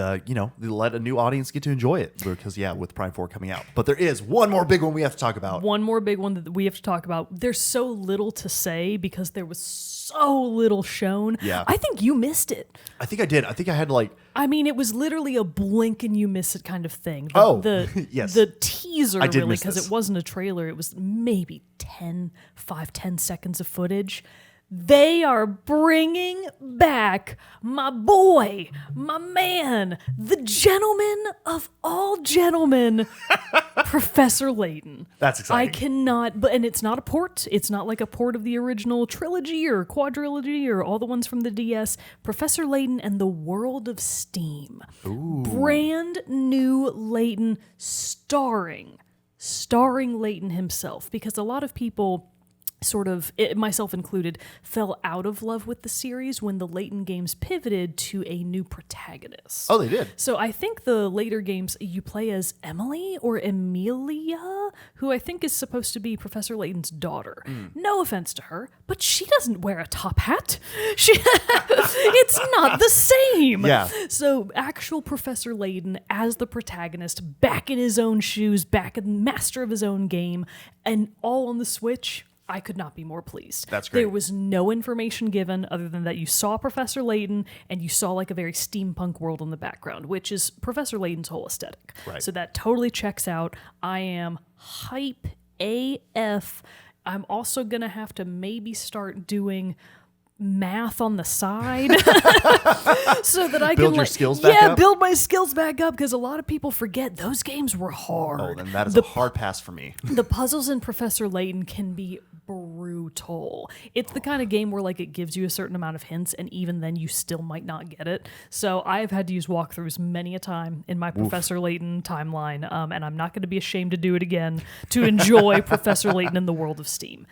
let a new audience get to enjoy it because with Prime 4 coming out. But there is one more big one we have to talk about. One more big one that we have to talk about. There's so little to say because there was so little shown. Yeah. I think you missed it. I think I did. I think I had to I mean, it was literally a blink and you miss it kind of thing. Yes. The teaser, I did really, miss because this. it wasn't a trailer. It was maybe 10 seconds of footage. They are bringing back my boy, my man, the gentleman of all gentlemen, Professor Layton. That's exciting. I cannot, and it's not a port. It's not like a port of the original trilogy or quadrilogy or all the ones from the DS. Professor Layton and the World of Steam. Ooh. Brand new Layton starring Layton himself, because a lot of people, sort of, myself included, fell out of love with the series when the Layton games pivoted to a new protagonist. Oh, they did. So I think the later games you play as Emily or Amelia, who I think is supposed to be Professor Layton's daughter. No offense to her, but she doesn't wear a top hat. It's not the same. Yeah. So actual Professor Layton as the protagonist, back in his own shoes, back in master of his own game, and all on the Switch. I could not be more pleased. That's great. There was no information given other than that you saw Professor Layton and you saw like a very steampunk world in the background, which is Professor Layton's whole aesthetic. Right. So that totally checks out. I am hype AF. I'm also going to have to maybe start doing math on the side so that I Build can your skills back up? build my skills back up, because a lot of people forget those games were hard. Oh, then that is a hard pass for me. The puzzles in Professor Layton can be brutal. It's the kind of game where like it gives you a certain amount of hints, and even then you still might not get it. So I've had to use walkthroughs many a time in my Professor Layton timeline, and I'm not going to be ashamed to do it again to enjoy Professor Layton in the World of Steam.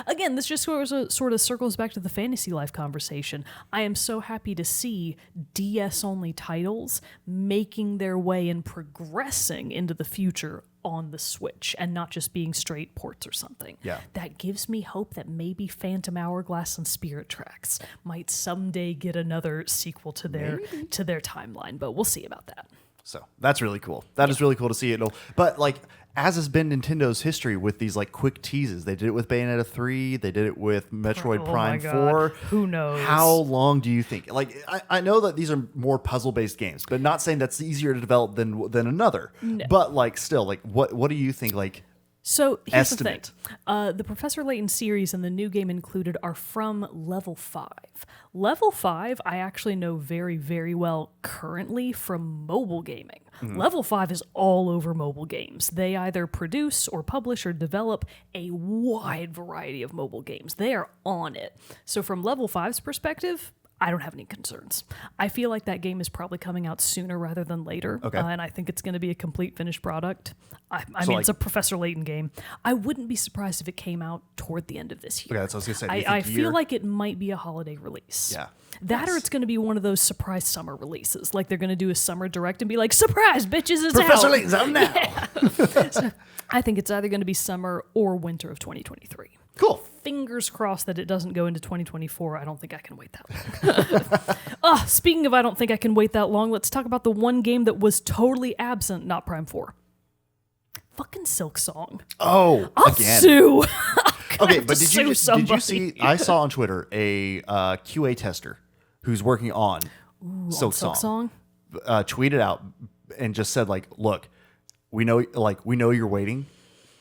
Again, this just sort of circles back to the Fantasy Life conversation. I am so happy to see DS-only titles making their way and progressing into the future on the Switch and not just being straight ports or something. Yeah. That gives me hope that maybe Phantom Hourglass and Spirit Tracks might someday get another sequel to their timeline, but we'll see about that. So that's really cool. That is really cool to see it. But like, as has been Nintendo's history with these like quick teases, they did it with Bayonetta 3, they did it with Metroid Oh Prime my God. 4. Who knows? How long do you think? Like, I know that these are more puzzle-based games, but not saying that's easier to develop than another. No. But like, still, like, what do you think? Like, so here's estimate. the thing. The Professor Layton series and the new game included are from Level 5. Level 5, I actually know very, very well currently from mobile gaming. Level 5 is all over mobile games. They either produce or publish or develop a wide variety of mobile games. They are on it. So from Level 5's perspective, I don't have any concerns. I feel like that game is probably coming out sooner rather than later. Okay. And I think it's going to be a complete finished product. I mean, it's a Professor Layton game. I wouldn't be surprised if it came out toward the end of this year. Okay, that's what I was going to say. I feel like it might be a holiday release. Yeah. That or it's going to be one of those surprise summer releases. Like they're going to do a summer direct and be like, surprise, bitches, it's Professor out. Layton's out now. Yeah. So I think it's either going to be summer or winter of 2023. Cool. Fingers crossed that it doesn't go into 2024. I don't think I can wait that long. Speaking of I don't think I can wait that long, let's talk about the one game that was totally absent, not Prime 4. Fucking Silk Song. Oh, I'll again. sue. Okay, but did you somebody. see? I saw on Twitter a QA tester who's working on Silk Song tweeted out and just said like, "Look, we know you're waiting,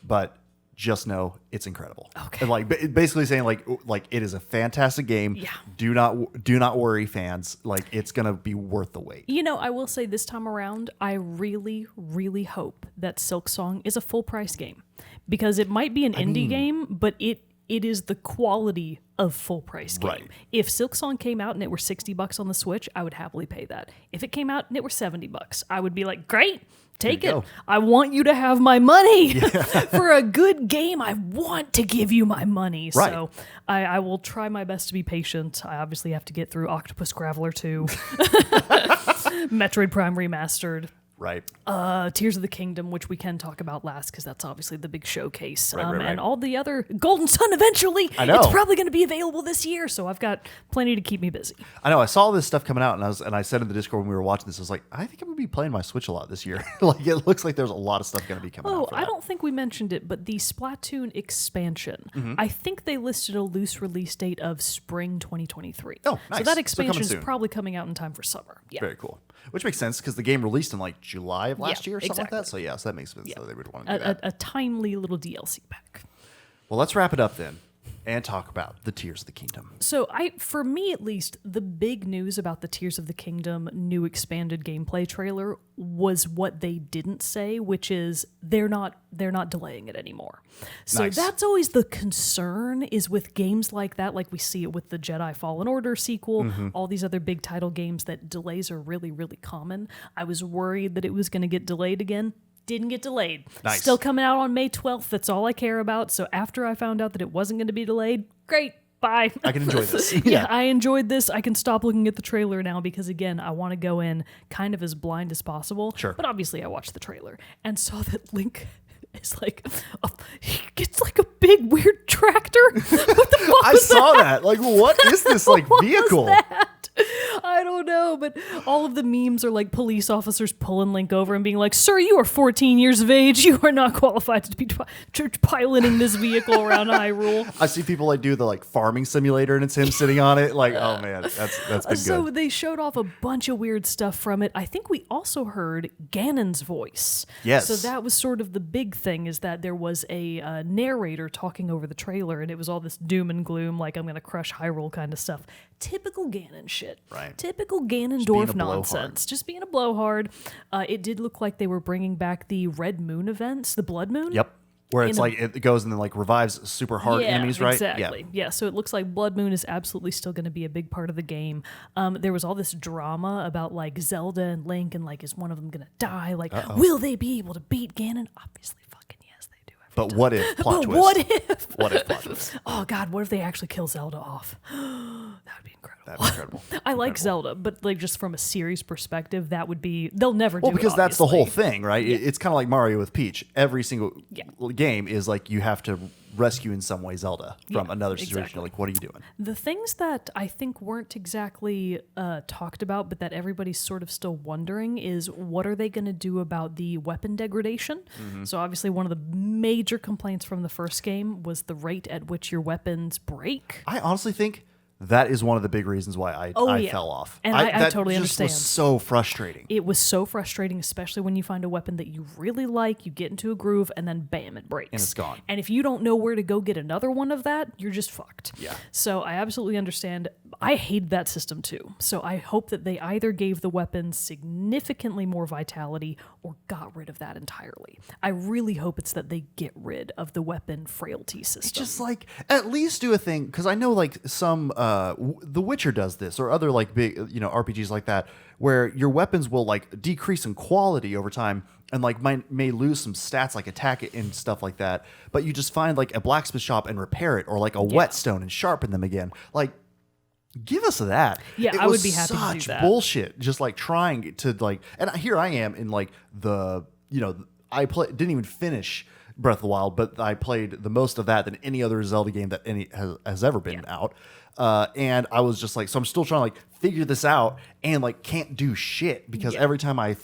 but just know it's incredible." Okay. And like basically saying like it is a fantastic game. Yeah. Do not worry, fans. Like it's gonna be worth the wait. You know, I will say this time around, I really, really hope that Silk Song is a full price game, because it might be an indie game, but it it is the quality of full price game. Right. If Silksong came out and it were $60 on the Switch, I would happily pay that. If it came out and it were $70, I would be like, great, take it. Go. I want you to have my money. For a good game, I want to give you my money. Right. So I will try my best to be patient. I obviously have to get through Octopus Graveler 2, Metroid Prime Remastered, Right. Tears of the Kingdom, which we can talk about last because that's obviously the big showcase. Right. And all the other Golden Sun eventually. I know. It's probably going to be available this year, so I've got plenty to keep me busy. I know. I saw this stuff coming out, and I said in the Discord when we were watching this, I was like, I think I'm gonna be playing my Switch a lot this year. Like, it looks like there's a lot of stuff gonna be coming out. I don't think we mentioned it, but the Splatoon expansion, I think they listed a loose release date of spring 2023. Oh, nice. So that So coming expansion is soon. probably coming out in time for summer. Yeah. Very cool. Which makes sense because the game released in like July of last Yeah, year or something like that. exactly. So that makes sense. Yeah. So they would want to do that. A timely little DLC pack. Well, let's wrap it up then and talk about the Tears of the Kingdom. So for me at least, the big news about the Tears of the Kingdom new expanded gameplay trailer was what they didn't say, which is they're not delaying it anymore. So Nice. that's always the concern is with games like that, like we see it with the Jedi Fallen Order sequel, all these other big title games that delays are really, really common. I was worried that it was going to get delayed again. Didn't get delayed. Nice. Still coming out on May 12th. That's all I care about. So after I found out that it wasn't going to be delayed, great. Bye. I can enjoy this. Yeah, I enjoyed this. I can stop looking at the trailer now because, again, I want to go in kind of as blind as possible. Sure. But obviously I watched the trailer and saw that Link is like, he gets like a big weird tractor. What the fuck I was saw that. Like, what is this like What was vehicle? that? I don't know, but all of the memes are like police officers pulling Link over and being like, "Sir, you are 14 years of age. You are not qualified to be piloting this vehicle around Hyrule." I see people like do the like farming simulator and it's him sitting on it. Like, oh man, that's been So good. they showed off a bunch of weird stuff from it. I think we also heard Ganon's voice. Yes. So that was sort of the big thing, is that there was a narrator talking over the trailer, and it was all this doom and gloom, like I'm going to crush Hyrule kind of stuff. Typical Ganon shit. Right. Typical Ganondorf being a nonsense. Just being a blowhard. It did look like they were bringing back the Red Moon events, the Blood Moon. Yep. Where it's In a- like it goes and then like revives super hard enemies, right? Exactly. Yeah. So it looks like Blood Moon is absolutely still going to be a big part of the game. There was all this drama about like Zelda and Link, and like, is one of them going to die? Like, will they be able to beat Ganon? Obviously, fucking yes, they do. But what if plot But twist? what if? What if plot twist? Oh God, what if they actually kill Zelda off? That would be incredible. That'd be incredible. I like Zelda, but like just from a series perspective, that would be, they'll never do Well, it, because that's the whole obviously. thing, right? It's kind of like Mario with Peach. Every single game is like you have to rescue in some way Zelda from another situation. exactly. You're like, what are you doing? The things that I think weren't exactly talked about, but that everybody's sort of still wondering, is what are they going to do about the weapon degradation? So obviously one of the major complaints from the first game was the rate at which your weapons break. I honestly think that is one of the big reasons why I fell off. And I that totally just understand. was so frustrating. It was so frustrating, especially when you find a weapon that you really like, you get into a groove, and then bam, it breaks. And it's gone. And if you don't know where to go get another one of that, you're just fucked. Yeah. So I absolutely understand. I hate that system too. So I hope that they either gave the weapons significantly more vitality or got rid of that entirely. I really hope it's that they get rid of the weapon frailty system. Just like at least do a thing, because I know like some The Witcher does this, or other like big RPGs like that, where your weapons will like decrease in quality over time and like may lose some stats like attack and stuff like that, but you just find like a blacksmith shop and repair it, or like a whetstone and sharpen them again. Like, give us that. Yeah, It I would was be happy to do such that. bullshit. Just like trying to like, and here I am in like didn't even finish Breath of the Wild, but I played the most of that than any other Zelda game that has ever been out. And I was just like, so I'm still trying to like figure this out, and like can't do shit because every time I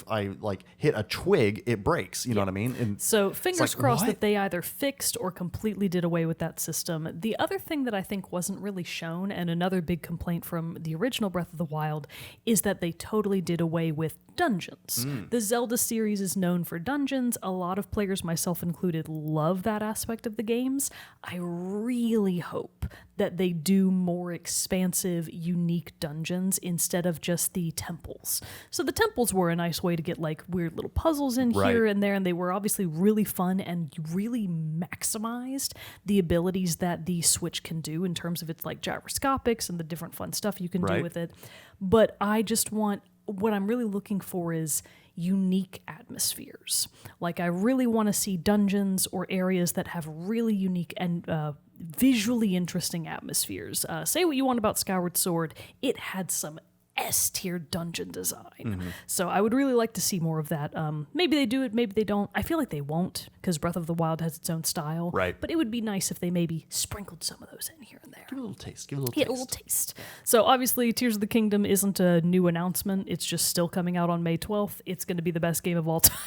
like hit a twig, it breaks. You know what I mean? And So fingers like, crossed what? that they either fixed or completely did away with that system. The other thing that I think wasn't really shown, and another big complaint from the original Breath of the Wild, is that they totally did away with dungeons. The Zelda series is known for dungeons. A lot of players, myself included, love that aspect of the games. I really hope that they do more expansive, unique dungeons instead of just the temples. So the temples were a nice way to get like weird little puzzles in here and there, and they were obviously really fun and really maximized the abilities that the Switch can do in terms of its like gyroscopics and the different fun stuff you can do with it. But I just want, what I'm really looking for is unique atmospheres. Like I really want to see dungeons or areas that have really unique and visually interesting atmospheres. Say what you want about Skyward Sword, it had some S-tier dungeon design. So I would really like to see more of that. Maybe they do it, maybe they don't. I feel like they won't, because Breath of the Wild has its own style. Right. But it would be nice if they maybe sprinkled some of those in here and there. Give it a little taste. Give it a little Yeah, taste. a little taste. So obviously, Tears of the Kingdom isn't a new announcement. It's just still coming out on May 12th. It's going to be the best game of all time.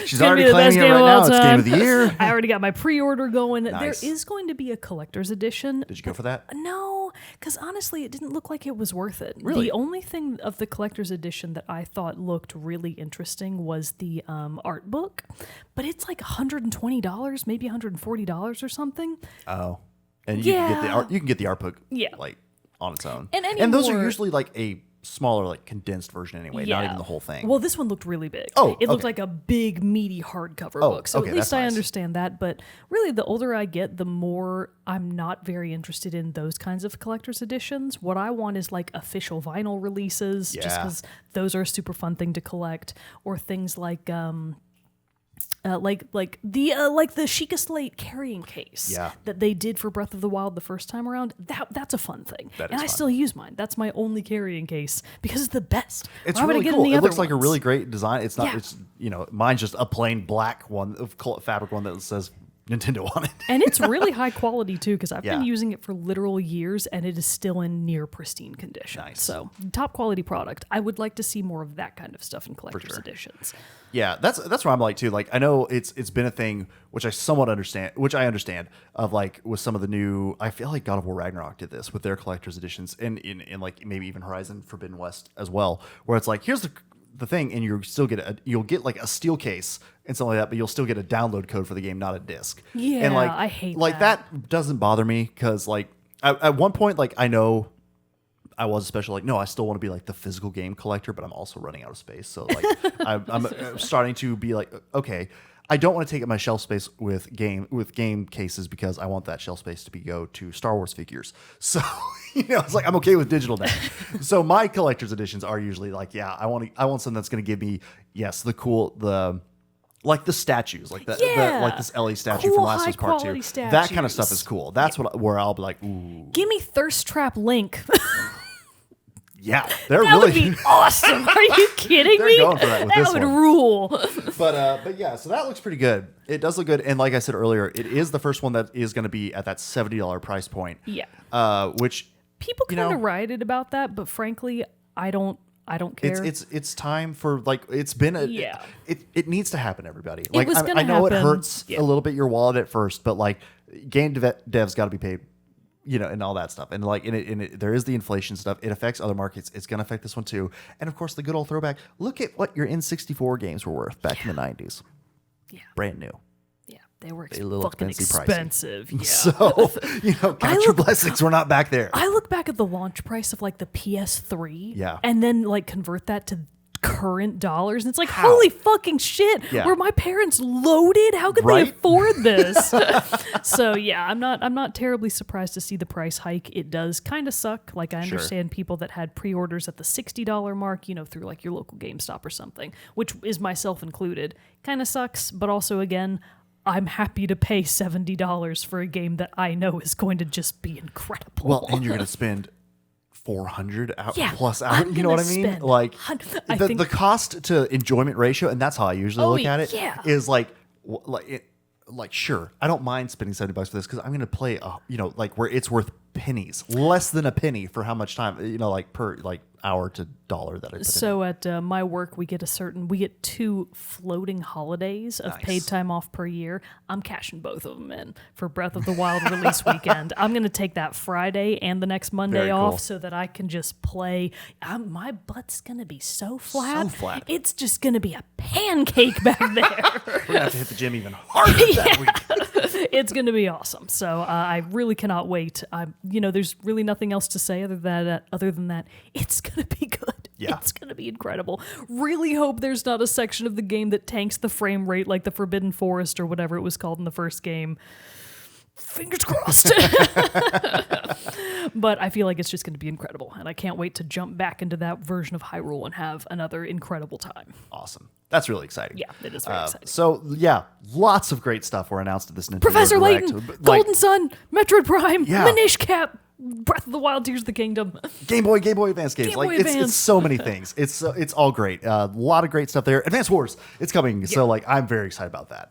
She's already claiming it right now. It's game of the year. I already got my pre-order going. Nice. There is going to be a collector's edition. Did you go for that? No, because honestly, it didn't look like it was worth it. Really? The only thing of the collector's edition that I thought looked really interesting was the art book, but it's like $120, maybe $140 or something. Oh, and you can get the Yeah. art. You can get the art book, Yeah. like on its own. And those are anymore- usually like a smaller, like condensed version anyway. Not even the whole thing. Well, this one looked really big. Oh, it looked okay. like a big, meaty hardcover Oh, book. So okay, at least that's I nice. understand that. But really, the older I get, the more I'm not very interested in those kinds of collector's editions. What I want is like official vinyl releases, just Yeah. because those are a super fun thing to collect, or things like the Sheikah Slate carrying case that they did for Breath of the Wild the first time around. That's a fun thing, That and is I fun. still use mine. That's my only carrying case because it's the best. It's Why would really I get cool. any It other looks like a ones? really great design. It's not. Yeah. It's mine's just a plain black one of fabric one that says Nintendo on it. And it's really high quality too, because I've been Yeah. using it for literal years and it is still in near pristine condition. Nice. So top quality product. I would like to see more of that kind of stuff in collector's sure. editions. Yeah, that's what I'm like too. Like I know it's been a thing which I somewhat understand, of like with some of the new. I feel like God of War Ragnarok did this with their collector's editions, and in like maybe even Horizon Forbidden West as well, where it's like here's the thing, and you'll get like a steel case and something like that, but you'll still get a download code for the game, not a disc. Yeah, and like I hate like that. doesn't bother me because like at one point like I know. I was especially like, no, I still want to be like the physical game collector, but I'm also running out of space. So like, I'm starting to be like, okay, I don't want to take up my shelf space with game cases because I want that shelf space to go to Star Wars figures. So it's like I'm okay with digital now. So my collector's editions are usually like, yeah, I want something that's going to give me like the statues, like like this Ellie statue Cool, from Last of Us Part 2. high-quality That kind of statues. stuff is cool. That's where I'll be like, ooh, Give me Thirst Trap Link. yeah, they're That really would be awesome. Are you kidding They're me? going for that with this would one. rule. But yeah, so that looks pretty good. It does look good, and like I said earlier, it is the first one that is going to be at that $70 price point. Yeah. Which People kind of rioted about that, but frankly, I don't care. it's time for like it's been a Yeah. It needs to happen, everybody. Like was I gonna know it happen. hurts Yeah. a little bit your wallet at first, but like game devs got to be paid. And all that stuff. And like, there is the inflation stuff. It affects other markets. It's going to affect this one too. And of course, the good old throwback. Look at what your N64 games were worth back in the 90s. Yeah. Brand new. Yeah. They were A little fucking expensive, expensive. Yeah. So, count your blessings. We're not back there. I look back at the launch price of like the PS3 Yeah. and then like convert that to current dollars, and it's like, holy fucking shit, Yeah. were my parents loaded? How could they Right? afford this? So yeah, I'm not terribly surprised to see the price hike. It does kind of suck. Like I understand people that had pre-orders at the $60 mark, through like your local GameStop or something, which is myself included. Kind of sucks, but also again, I'm happy to pay $70 for a game that I know is going to just be incredible. Well, and you're going to spend 400 Yeah, plus I'm hours. You know what I gonna mean? spend Like I the think- cost to enjoyment ratio, and that's how I usually look at it. yeah. Is like sure, I don't mind spending $70 for this because I'm going to play, like where it's worth pennies, less than a penny for how much time, like per like hour to dollar that I put in. So at my work, we get 2 floating holidays of Nice. paid time off per year. I'm cashing both of them in for Breath of the Wild release weekend. I'm going to take that Friday and the next Monday Very off cool. so that I can just play. My butt's going to be so flat. So flat. It's just going to be a pancake back there. We're going to have to hit the gym even harder that week. It's going to be awesome. So I really cannot wait. There's really nothing else to say other than that. It's going to be good. Yeah. It's going to be incredible. Really hope there's not a section of the game that tanks the frame rate like the Forbidden Forest or whatever it was called in the first game. Fingers crossed. But I feel like it's just going to be incredible, and I can't wait to jump back into that version of Hyrule and have another incredible time. Awesome. That's really exciting. Yeah, it is very exciting. So, yeah, lots of great stuff were announced at this Nintendo Professor Direct. Layton, Golden Sun, Metroid Prime, Yeah. Minish Cap, Breath of the Wild, Tears of the Kingdom. Game Boy Advance games. Game Boy It's Advance. so many things. It's all great. A lot of great stuff there. Advance Wars, it's coming. So, I'm very excited about that.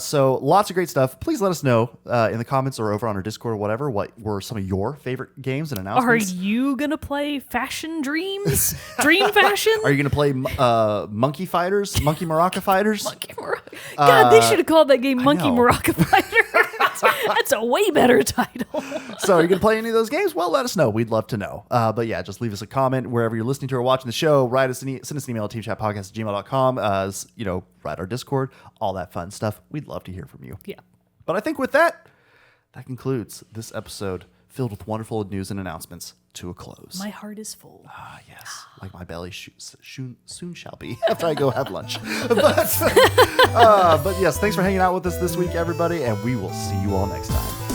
So lots of great stuff. Please let us know in the comments or over on our Discord or whatever what were some of your favorite games and Are announcements. you going to play Fashion Dreams? Dream Fashion? Are you going to play Monkey Fighters? Monkey Maraca Fighters? Monkey Maraca. God, they should have called that game Monkey know. Maraca Fighter. That's a way better title. So are you going to play any of those games? Well, let us know. We'd love to know. But yeah, just leave us a comment wherever you're listening to or watching the show. Send us an email at teamchatpodcast@gmail.com. Write our Discord, all that fun stuff. We'd love to hear from you. Yeah. But I think with that concludes this episode filled with wonderful news and announcements to a close. My heart is full. Yes, like my belly soon shall be after I go have lunch. But yes, thanks for hanging out with us this week, everybody, and we will see you all next time.